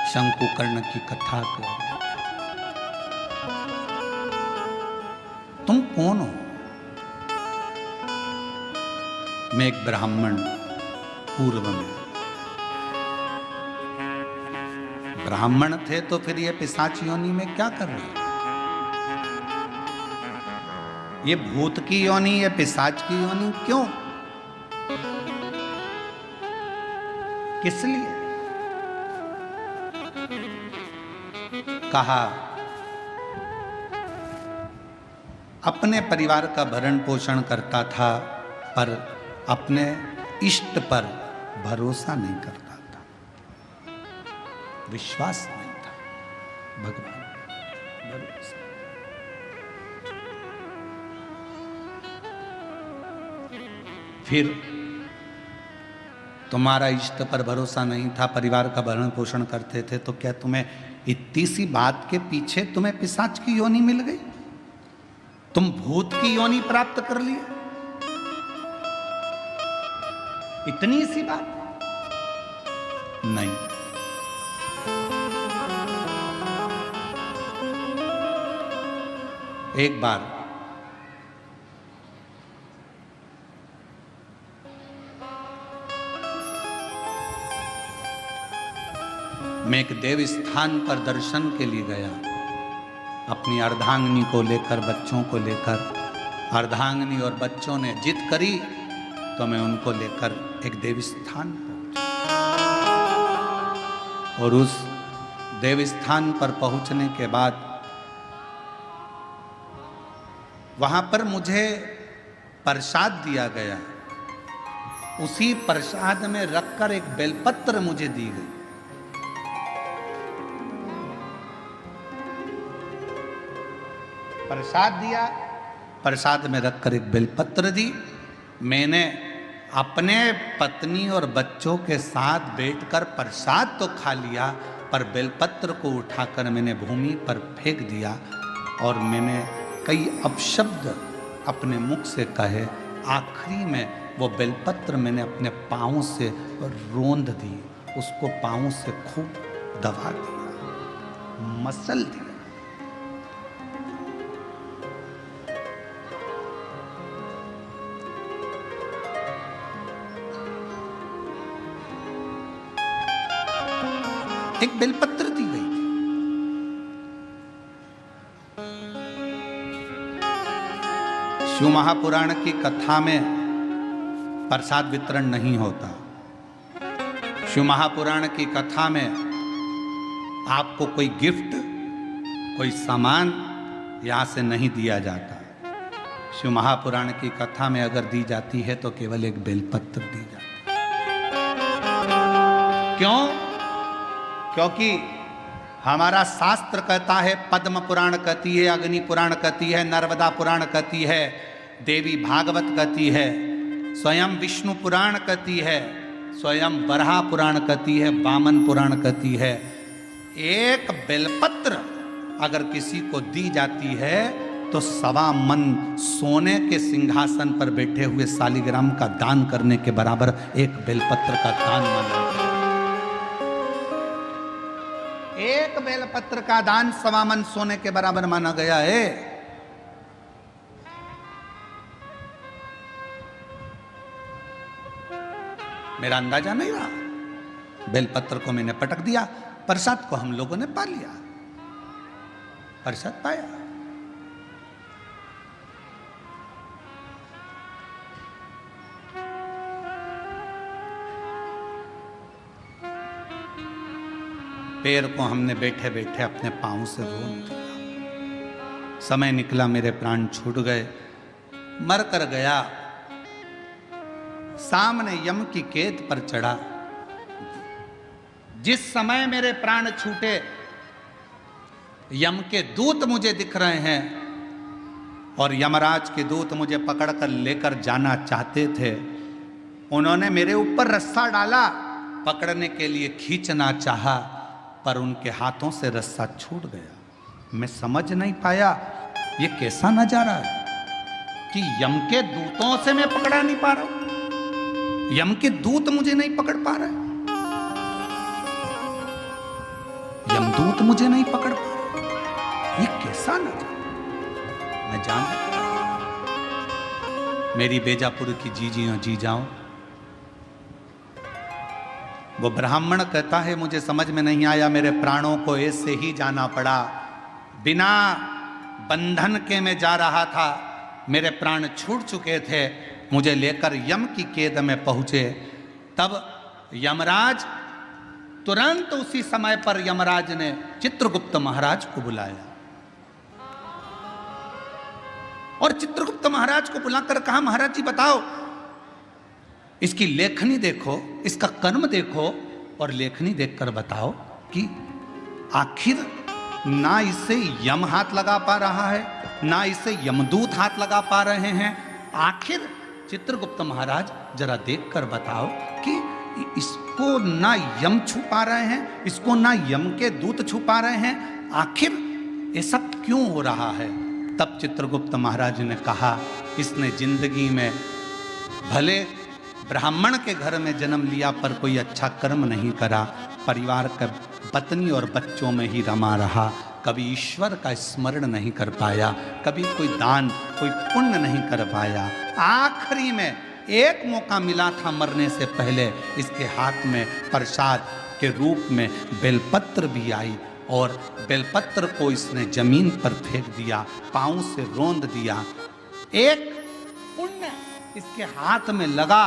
शंकुकर्ण की कथा को तुम कौन हो? मैं एक ब्राह्मण, पूर्व में ब्राह्मण थे, तो फिर ये पिशाच योनि में क्या कर रहे हैं? ये भूत की योनि, ये पिशाच की योनि क्यों? किस लिए? कहा अपने परिवार का भरण पोषण करता था, पर अपने इष्ट पर भरोसा नहीं करता था, विश्वास नहीं था। भगवान भरोसा। फिर तुम्हारा इष्ट पर भरोसा नहीं था, परिवार का भरण पोषण करते थे, तो क्या तुम्हें इतनी सी बात के पीछे तुम्हें पिशाच की योनि मिल गई? तुम भूत की योनि प्राप्त कर लिए? इतनी सी बात? नहीं। एक बार मैं एक देव स्थान पर दर्शन के लिए गया, अपनी अर्धांगिनी को लेकर, बच्चों को लेकर। अर्धांगिनी और बच्चों ने जिद करी तो मैं उनको लेकर एक देव स्थान पहुंचा। और उस देव स्थान पर पहुंचने के बाद वहां पर मुझे प्रसाद दिया गया। उसी प्रसाद में रखकर एक बेलपत्र मुझे दी गई। प्रसाद दिया, प्रसाद में रखकर एक बेलपत्र दी। मैंने अपने पत्नी और बच्चों के साथ बैठकर प्रसाद तो खा लिया, पर बेलपत्र को उठाकर मैंने भूमि पर फेंक दिया और मैंने कई अपशब्द अपने मुख से कहे। आखिरी में वो बेलपत्र मैंने अपने पाँव से रोंद दी, उसको पाँव से खूब दबा दिया, मसल दिया। एक बेलपत्र दी गई थी। शिव महापुराण की कथा में प्रसाद वितरण नहीं होता। शिव महापुराण की कथा में आपको कोई गिफ्ट, कोई सामान यहां से नहीं दिया जाता। शिव महापुराण की कथा में अगर दी जाती है तो केवल एक बेलपत्र दी जाती है। क्यों? क्योंकि हमारा शास्त्र कहता है, पद्म पुराण कहती है, अग्नि पुराण कहती है, नर्मदा पुराण कहती है, देवी भागवत कहती है, स्वयं विष्णु पुराण कहती है, स्वयं बरहा पुराण कहती है, वामन पुराण कहती है। एक बेलपत्र अगर किसी को दी जाती है तो 1.25 मन सोने के सिंहासन पर बैठे हुए शालिग्राम का दान करने के बराबर एक बेलपत्र का दान माना गया। एक बेलपत्र का दान 1.25 मन सोने के बराबर माना गया है। मेरा अंदाजा नहीं रहा, बेलपत्र को मैंने पटक दिया, प्रसाद को हम लोगों ने पा लिया, प्रसाद पाया। पैर को हमने बैठे बैठे अपने पांव से रोन दिया। समय निकला, मेरे प्राण छूट गए, मर कर गया। सामने यम की कैद पर चढ़ा। जिस समय मेरे प्राण छूटे, यम के दूत मुझे दिख रहे हैं और यमराज के दूत मुझे पकड़कर लेकर जाना चाहते थे। उन्होंने मेरे ऊपर रस्सा डाला, पकड़ने के लिए खींचना चाहा, पर उनके हाथों से रस्सा छूट गया। मैं समझ नहीं पाया ये कैसा नजारा है कि यम के दूतों से मैं पकड़ा नहीं पा रहा हूं, यम के दूत मुझे नहीं पकड़ पा रहे, यमदूत मुझे नहीं पकड़ पा रहे। ये कैसा नजारा। मैं जान मेरी बेजापुर की जीजियों जी जाऊं, वो ब्राह्मण कहता है मुझे समझ में नहीं आया, मेरे प्राणों को ऐसे ही जाना पड़ा, बिना बंधन के मैं जा रहा था, मेरे प्राण छूट चुके थे, मुझे लेकर यम की कैद में पहुंचे। तब यमराज तुरंत उसी समय पर यमराज ने चित्रगुप्त महाराज को बुलाया और चित्रगुप्त महाराज को बुलाकर कहा, महाराज जी बताओ, इसकी लेखनी देखो, इसका कर्म देखो और लेखनी देखकर बताओ कि आखिर ना इसे यम हाथ लगा पा रहा है, ना इसे यमदूत हाथ लगा पा रहे हैं। आखिर चित्रगुप्त महाराज जरा देखकर बताओ कि इसको ना यम छू पा रहे हैं, इसको ना यम के दूत छू पा रहे हैं, आखिर ऐसा क्यों हो रहा है। तब चित्रगुप्त महाराज ने कहा, इसने जिंदगी में भले ब्राह्मण के घर में जन्म लिया पर कोई अच्छा कर्म नहीं करा, परिवार का पत्नी और बच्चों में ही रमा रहा, कभी ईश्वर का स्मरण नहीं कर पाया, कभी कोई दान कोई पुण्य नहीं कर पाया। आखिरी में एक मौका मिला था मरने से पहले, इसके हाथ में प्रसाद के रूप में बेलपत्र भी आई और बेलपत्र को इसने जमीन पर फेंक दिया, पांव से रोंद दिया। एक पुण्य इसके हाथ में लगा,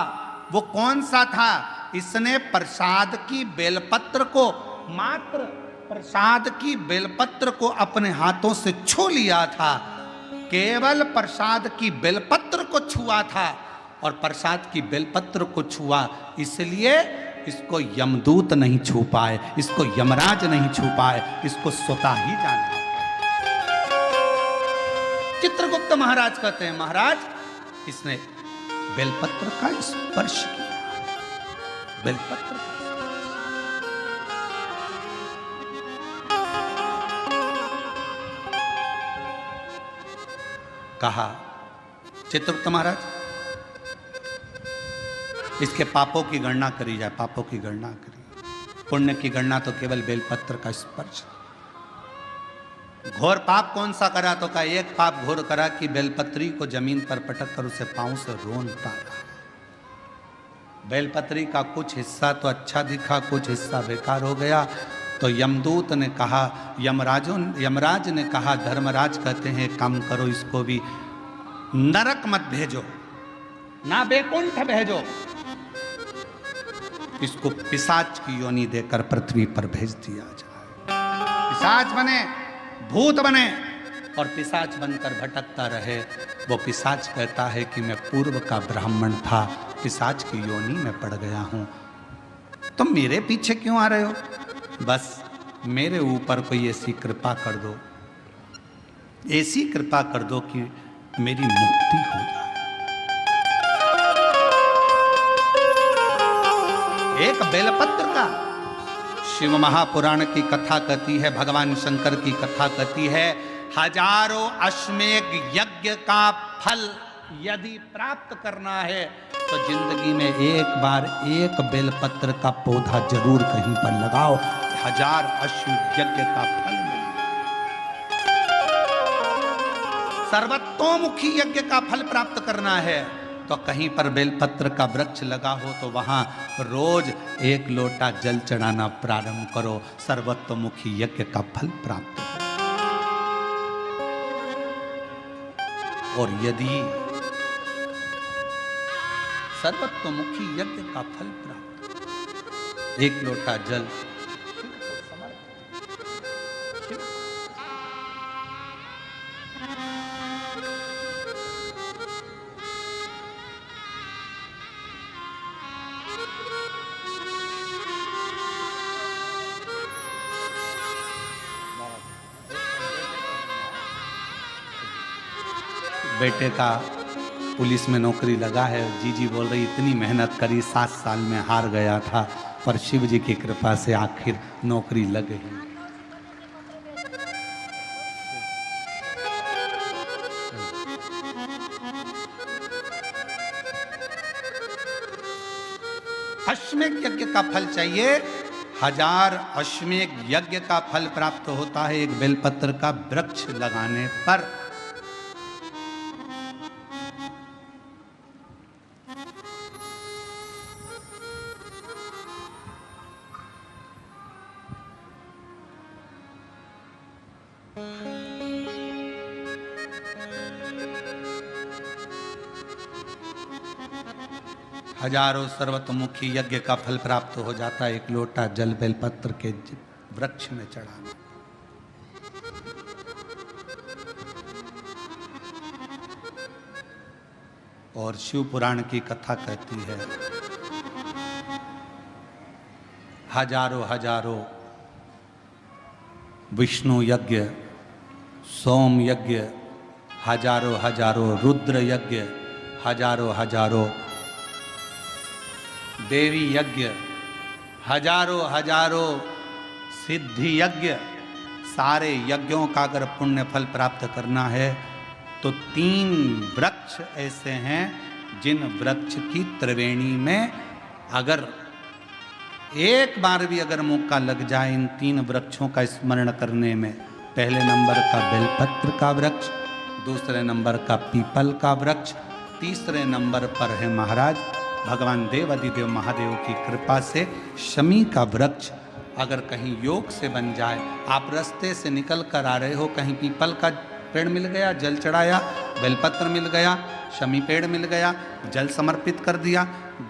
वो कौन सा था, इसने प्रसाद की बेलपत्र को, मात्र प्रसाद की बेलपत्र को अपने हाथों से छू लिया था, केवल प्रसाद की बेलपत्र को छुआ था और प्रसाद की बेलपत्र को छुआ, इसलिए इसको यमदूत नहीं छू पाए, इसको यमराज नहीं छू पाए, इसको स्वतः ही जाना। चित्रगुप्त महाराज कहते हैं, महाराज इसने बेलपत्र का स्पर्श किया, बेलपत्र का कहा, चित्रगुप्त महाराज इसके पापों की गणना करी जाए, पापों की गणना करी, पुण्य की गणना तो केवल बेलपत्र का स्पर्श। घोर पाप कौन सा करा, तो का एक पाप घोर करा कि बेलपत्री को जमीन पर पटक कर उसे पांव से रोनता रहा। बेलपत्री का कुछ हिस्सा तो अच्छा दिखा, कुछ हिस्सा बेकार हो गया। तो यमदूत ने कहा, यमराज ने कहा, धर्मराज कहते हैं काम करो, इसको भी नरक मत भेजो, ना बैकुंठ भेजो, इसको पिशाच की योनि देकर पृथ्वी पर भेज दिया जाए। पिशाच बने, भूत बने और पिशाच बनकर भटकता रहे। वो पिशाच कहता है कि मैं पूर्व का ब्राह्मण था, पिशाच की योनि में पड़ गया हूं, तुम मेरे पीछे क्यों आ रहे हो, बस मेरे ऊपर कोई ऐसी कृपा कर दो, ऐसी कृपा कर दो कि मेरी मुक्ति हो जाए। एक बेलपत्र का शिव महापुराण की कथा कहती है, भगवान शंकर की कथा कहती है, हजारों अश्वमेध यज्ञ का फल यदि प्राप्त करना है तो जिंदगी में एक बार एक बेलपत्र का पौधा जरूर कहीं पर लगाओ, 1000 अश्वमेध यज्ञ का फल मिलेगा। सर्वतोमुखी यज्ञ का फल प्राप्त करना है तो कहीं पर बेलपत्र का वृक्ष लगा हो तो वहां रोज 1 लोटा जल चढ़ाना प्रारंभ करो, सर्वतोमुखी यज्ञ का फल प्राप्त करो। और यदि सर्वतोमुखी यज्ञ का फल प्राप्त, 1 लोटा जल बेटे का पुलिस में नौकरी लगा है। जीजी बोल रही इतनी मेहनत करी, 7 साल में हार गया था, पर शिव जी की कृपा से आखिर नौकरी लग गई। अश्वमेध यज्ञ का फल चाहिए, 1000 अश्वमेध यज्ञ का फल प्राप्त होता है एक बेलपत्र का वृक्ष लगाने पर। हजारों सर्वतोमुखी यज्ञ का फल प्राप्त हो जाता है, 1 लोटा जल बेलपत्र के वृक्ष में चढ़ाना। और शिव पुराण की कथा कहती है, हजारों विष्णु यज्ञ, सोम यज्ञ, हजारों रुद्र यज्ञ, हजारों देवी यज्ञ, हजारों सिद्धि यज्ञ, सारे यज्ञों का अगर पुण्य फल प्राप्त करना है तो 3 वृक्ष ऐसे हैं जिन वृक्ष की त्रिवेणी में अगर एक बार भी अगर मौका लग जाए इन 3 वृक्षों का स्मरण करने में, पहले नंबर का बेलपत्र का वृक्ष, दूसरे नंबर का पीपल का वृक्ष, तीसरे नंबर पर है महाराज भगवान देवाधिदेव महादेव की कृपा से शमी का वृक्ष। अगर कहीं योग से बन जाए, आप रास्ते से निकल कर आ रहे हो, कहीं पीपल का पेड़ मिल गया, जल चढ़ाया, बेलपत्र मिल गया, शमी पेड़ मिल गया, जल समर्पित कर दिया,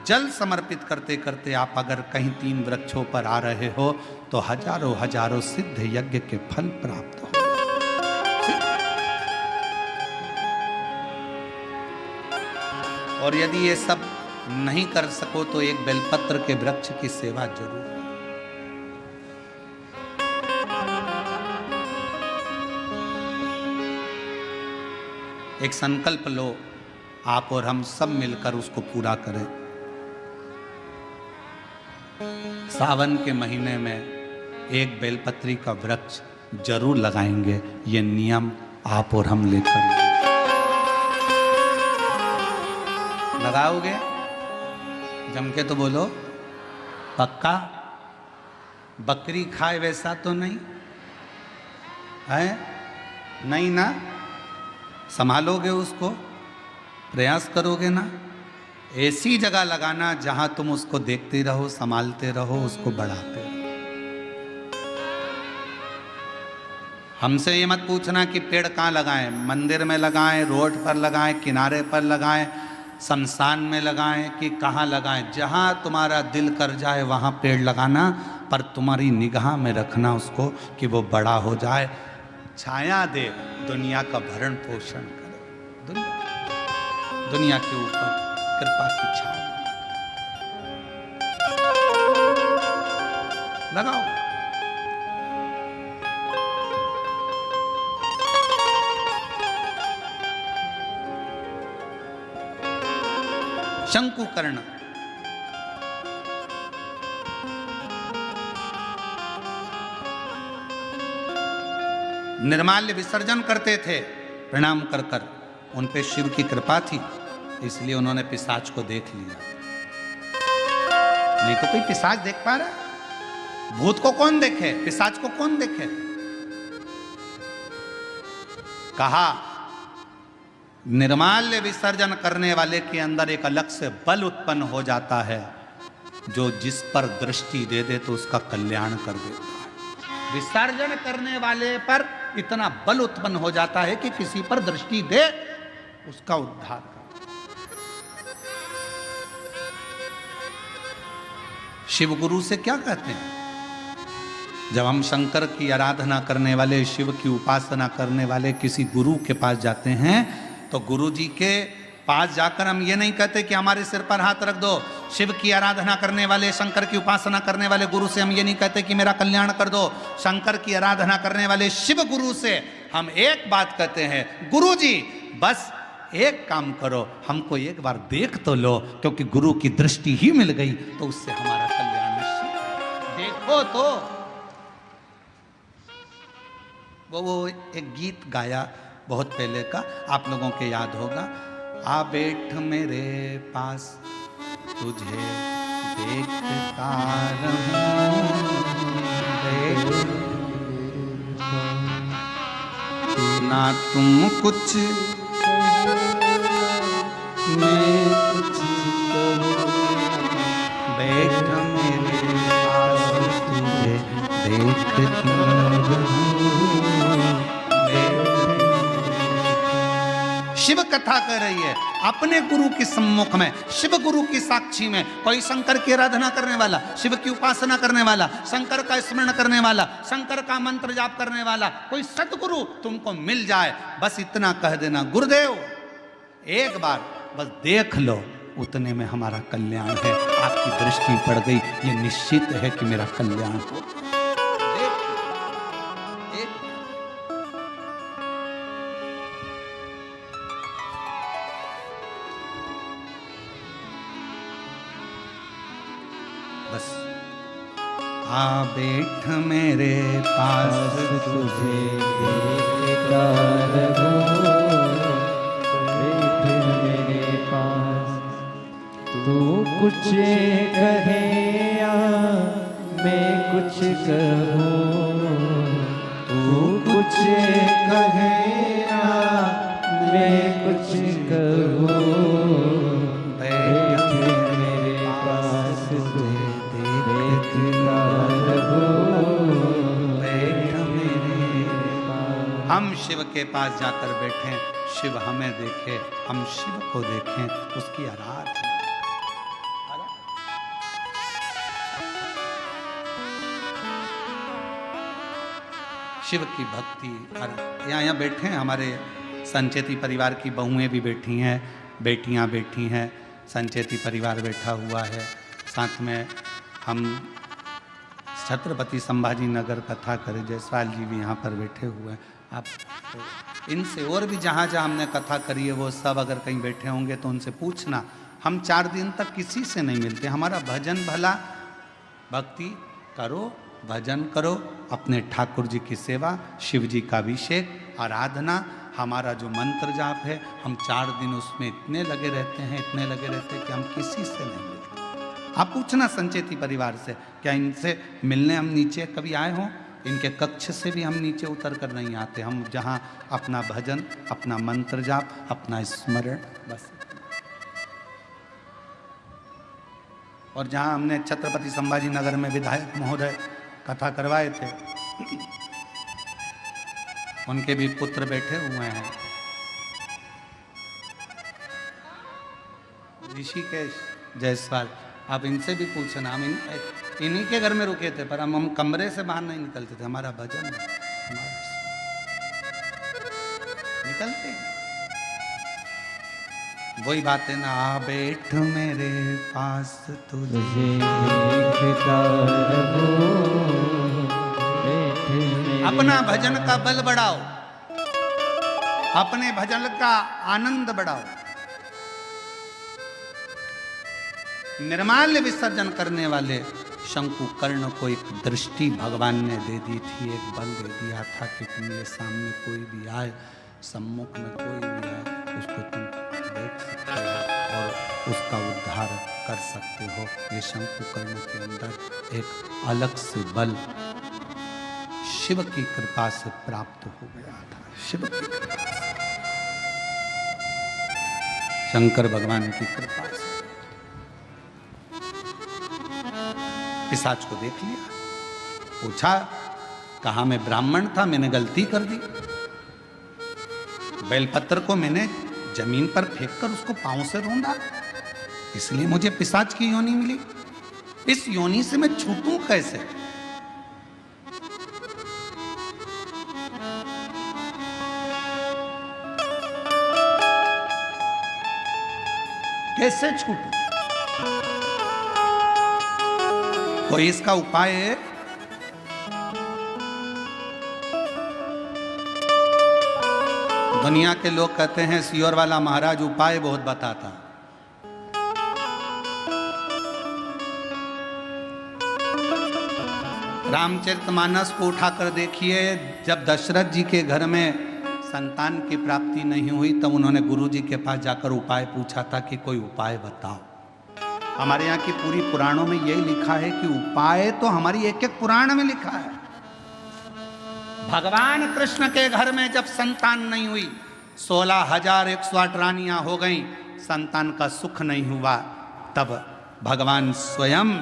जल समर्पित करते करते आप अगर कहीं 3 वृक्षों पर आ रहे हो तो हजारों सिद्ध यज्ञ के फल प्राप्त हो। और यदि ये सब नहीं कर सको तो एक बेलपत्र के वृक्ष की सेवा जरूर। एक संकल्प लो, आप और हम सब मिलकर उसको पूरा करें। सावन के महीने में एक बेलपत्री का वृक्ष जरूर लगाएंगे, ये नियम आप और हम लेकर लगाओगे। जम के तो बोलो, पक्का? बकरी खाए वैसा तो नहीं है? नहीं ना? संभालोगे उसको, प्रयास करोगे ना? ऐसी जगह लगाना जहां तुम उसको देखते रहो, संभालते रहो, उसको बढ़ाते रहो। हमसे ये मत पूछना कि पेड़ कहाँ लगाएं, मंदिर में लगाएं, रोड पर लगाएं, किनारे पर लगाएं, शमशान में लगाएं कि कहाँ लगाएं। जहाँ तुम्हारा दिल कर जाए वहाँ पेड़ लगाना, पर तुम्हारी निगाह में रखना उसको कि वो बड़ा हो जाए, छाया दे, दुनिया का भरण पोषण करे, दुनिया के ऊपर कृपा की छाया लगाओ। शंकुकर्ण। निर्माल्य विसर्जन करते थे प्रणाम कर कर, उन पे शिव की कृपा थी, इसलिए उन्होंने पिशाच को देख लिया। नहीं तो कोई पिशाच देख पा रहा? भूत को कौन देखे, पिशाच को कौन देखे? कहा निर्माल्य विसर्जन करने वाले के अंदर एक अलग से बल उत्पन्न हो जाता है, जो जिस पर दृष्टि दे दे तो उसका कल्याण कर देता है। विसर्जन करने वाले पर इतना बल उत्पन्न हो जाता है कि किसी पर दृष्टि दे उसका उद्धार कर। शिव गुरु से क्या कहते हैं? जब हम शंकर की आराधना करने वाले, शिव की उपासना करने वाले किसी गुरु के पास जाते हैं, तो गुरु जी के पास जाकर हम ये नहीं कहते कि हमारे सिर पर हाथ रख दो। शिव की आराधना करने वाले, शंकर की उपासना करने वाले गुरु से हम ये नहीं कहते कि मेरा कल्याण कर दो। शंकर की आराधना करने वाले शिव गुरु से हम एक बात कहते हैं, गुरु जी बस एक काम करो, हमको एक बार देख तो लो, क्योंकि गुरु की दृष्टि ही मिल गई तो उससे हमारा कल्याण निश्चित। देखो तो वो एक गीत गाया बहुत पहले का, आप लोगों के याद होगा, आ बैठ मेरे पास तुझे देखता रहूं, ना तुम कुछ मैं कुछ कहूं, बैठ मेरे पास तुझे देखता रहूं। शिव कथा कर रही है अपने गुरु के सम्मुख में, शिव गुरु की साक्षी में। कोई शंकर की आराधना करने वाला, शिव की उपासना करने वाला, शंकर का स्मरण करने वाला, शंकर का मंत्र जाप करने वाला कोई सतगुरु तुमको मिल जाए, बस इतना कह देना, गुरुदेव एक बार बस देख लो, उतने में हमारा कल्याण है। आपकी दृष्टि पड़ गई, ये निश्चित है कि मेरा कल्याण हो। बस आ बैठ मेरे पास तुझे देखता रहूं, बैठ मेरे पास, तू कुछ कहे या मैं कुछ कहूँ, तू कुछ कहे या मैं कुछ कहूँ, बैठ मेरे पास तुझे देखता रहूं, बैठ मेरे पास। हम शिव के पास जाकर बैठें, शिव हमें देखे, हम शिव को देखें, उसकी आराधना। शिव की भक्ति। यहाँ बैठे हैं, हमारे संचेती परिवार की बहुएं भी बैठी हैं, बेटियां बैठी हैं, संचेती परिवार बैठा हुआ है, साथ में हम छत्रपति संभाजी नगर कथा करे जयसवाल जी भी यहाँ पर बैठे हुए हैं। आप इनसे और भी जहाँ जहाँ हमने कथा करी है वो सब अगर कहीं बैठे होंगे तो उनसे पूछना। हम 4 दिन तक किसी से नहीं मिलते, हमारा भजन भला, भक्ति करो, भजन करो, अपने ठाकुर जी की सेवा, शिव जी का अभिषेक, आराधना, हमारा जो मंत्र जाप है, हम 4 दिन उसमें इतने लगे रहते हैं, इतने लगे रहते हैं कि हम किसी से नहीं मिलते। आप पूछना संचेती परिवार से, क्या इनसे मिलने हम नीचे कभी आए हों? इनके कक्ष से भी हम नीचे उतर कर नहीं आते, हम जहाँ अपना भजन, अपना मंत्र जाप, अपना स्मरण, बस। और जहाँ हमने छत्रपति संभाजी नगर में विधायक महोदय कथा करवाए थे, उनके भी पुत्र बैठे हुए हैं, ऋषिकेश जायसवाल। आप इनसे भी पूछना, हम इन्हीं के घर में रुके थे, पर हम कमरे से बाहर नहीं निकलते थे, हमारा भजन निकलते। वही बात है ना, आ बैठ मेरे पास तुझे देखता रहूं, बैठ मेरे अपना भजन का बल बढ़ाओ, अपने भजन का आनंद बढ़ाओ। निर्माल्य विसर्जन करने वाले शंकुकर्ण को एक दृष्टि भगवान ने दे दी थी, एक बल दे दिया था कि तुम ये सामने कोई भी आए, सम्मुख में कोई भी आए, उसको तुम देख सकते हो और उसका उद्धार कर सकते हो। ये शंकुकर्ण के अंदर एक अलग से बल शिव की कृपा से प्राप्त हो गया था। शिव की कृपा से, शंकर भगवान की कृपा से। पिशाच को देख लिया, पूछा, कहा मैं ब्राह्मण था, मैंने गलती कर दी। बेलपत्र को मैंने जमीन पर फेंककर उसको पांव से रोंदा, इसलिए मुझे पिशाच की योनि मिली। इस योनि से मैं छूटूं कैसे? कैसे छूटूं? कोई इसका उपाय है? दुनिया के लोग कहते हैं सियोर वाला महाराज उपाय बहुत बताता। रामचरितमानस को उठाकर देखिए, जब दशरथ जी के घर में संतान की प्राप्ति नहीं हुई तब उन्होंने गुरु जी के पास जाकर उपाय पूछा था कि कोई उपाय बताओ। हमारे यहाँ की पूरी पुराणों में यही लिखा है कि उपाय तो हमारी एक एक पुराण में लिखा है। भगवान कृष्ण के घर में जब संतान नहीं हुई, 16,108 रानियां हो गईं, संतान का सुख नहीं हुआ, तब भगवान स्वयं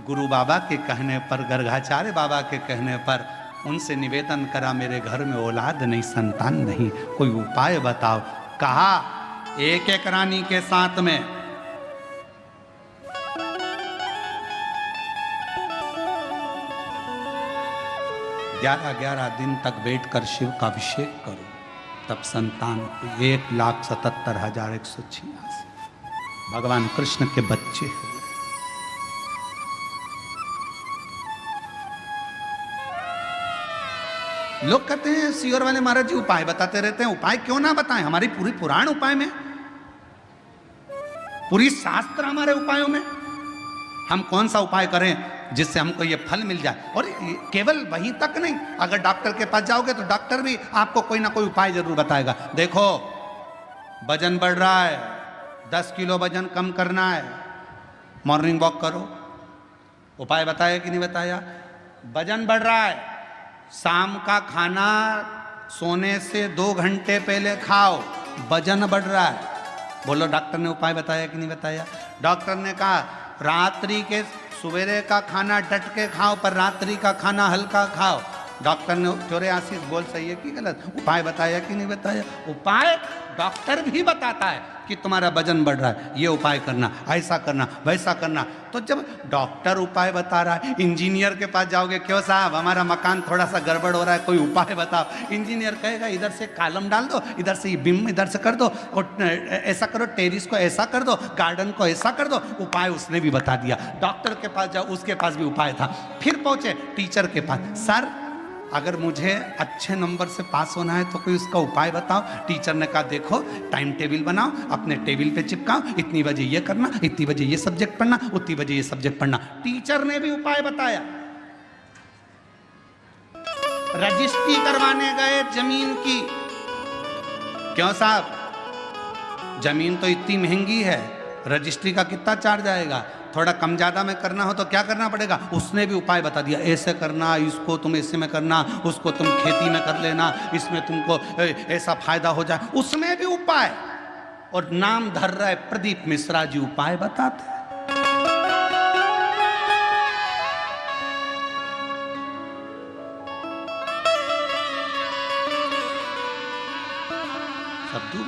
गुरु बाबा के कहने पर, गर्गाचार्य बाबा के कहने पर उनसे निवेदन करा, मेरे घर में औलाद नहीं, संतान नहीं, कोई उपाय बताओ। कहा एक एक रानी के साथ में 11-11 दिन तक बैठकर शिव का अभिषेक करो, तब संतान 1,77,186 भगवान कृष्ण के बच्चे हुए। लोग कहते हैं सियोर वाले महाराज जी उपाय बताते रहते हैं। उपाय क्यों ना बताएं? हमारी पूरी पुराण उपाय में, पूरी शास्त्र हमारे उपायों में। हम कौन सा उपाय करें जिससे हमको ये फल मिल जाए? और केवल वहीं तक नहीं, अगर डॉक्टर के पास जाओगे तो डॉक्टर भी आपको कोई ना कोई उपाय जरूर बताएगा। देखो वजन बढ़ रहा है, 10 किलो वजन कम करना है, मॉर्निंग वॉक करो। उपाय बताया कि नहीं बताया? वजन बढ़ रहा है, शाम का खाना सोने से 2 घंटे पहले खाओ, वजन बढ़ रहा है। बोलो डॉक्टर ने उपाय बताया कि नहीं बताया? डॉक्टर ने कहा रात्रि के सवेरे का खाना डट के खाओ, पर रात्रि का खाना हल्का खाओ। डॉक्टर ने, चोरे आशीष बोल सही है कि गलत? उपाय बताया कि नहीं बताया? उपाय डॉक्टर भी बताता है कि तुम्हारा वजन बढ़ रहा है, ये उपाय करना, ऐसा करना, वैसा करना। तो जब डॉक्टर उपाय बता रहा है, इंजीनियर के पास जाओगे, क्यों साहब हमारा मकान थोड़ा सा गड़बड़ हो रहा है, कोई उपाय बताओ। इंजीनियर कहेगा इधर से कॉलम डाल दो, इधर से बिम इधर से कर दो, और ऐसा करो, टेरिस को ऐसा कर दो, गार्डन को ऐसा कर दो। उपाय उसने भी बता दिया। डॉक्टर के पास जाओ, उसके पास भी उपाय था। फिर पहुंचे टीचर के पास, सर अगर मुझे अच्छे नंबर से पास होना है तो कोई उसका उपाय बताओ। टीचर ने कहा देखो टाइम टेबल बनाओ, अपने टेबल पे चिपकाओ, इतनी बजे ये करना, इतनी बजे ये सब्जेक्ट पढ़ना, उतनी बजे ये सब्जेक्ट पढ़ना। टीचर ने भी उपाय बताया। रजिस्ट्री करवाने गए जमीन की, क्यों साहब जमीन तो इतनी महंगी है, रजिस्ट्री का कितना चार्ज आएगा? थोड़ा कम ज़्यादा में करना हो तो क्या करना पड़ेगा? उसने भी उपाय बता दिया, ऐसे करना, इसको तुम ऐसे में करना, उसको तुम खेती में कर लेना, इसमें तुमको ऐसा फायदा हो जाए। उसमें भी उपाय। और नाम धर रहा है प्रदीप मिश्रा जी, उपाय बताते हैं। सब दूर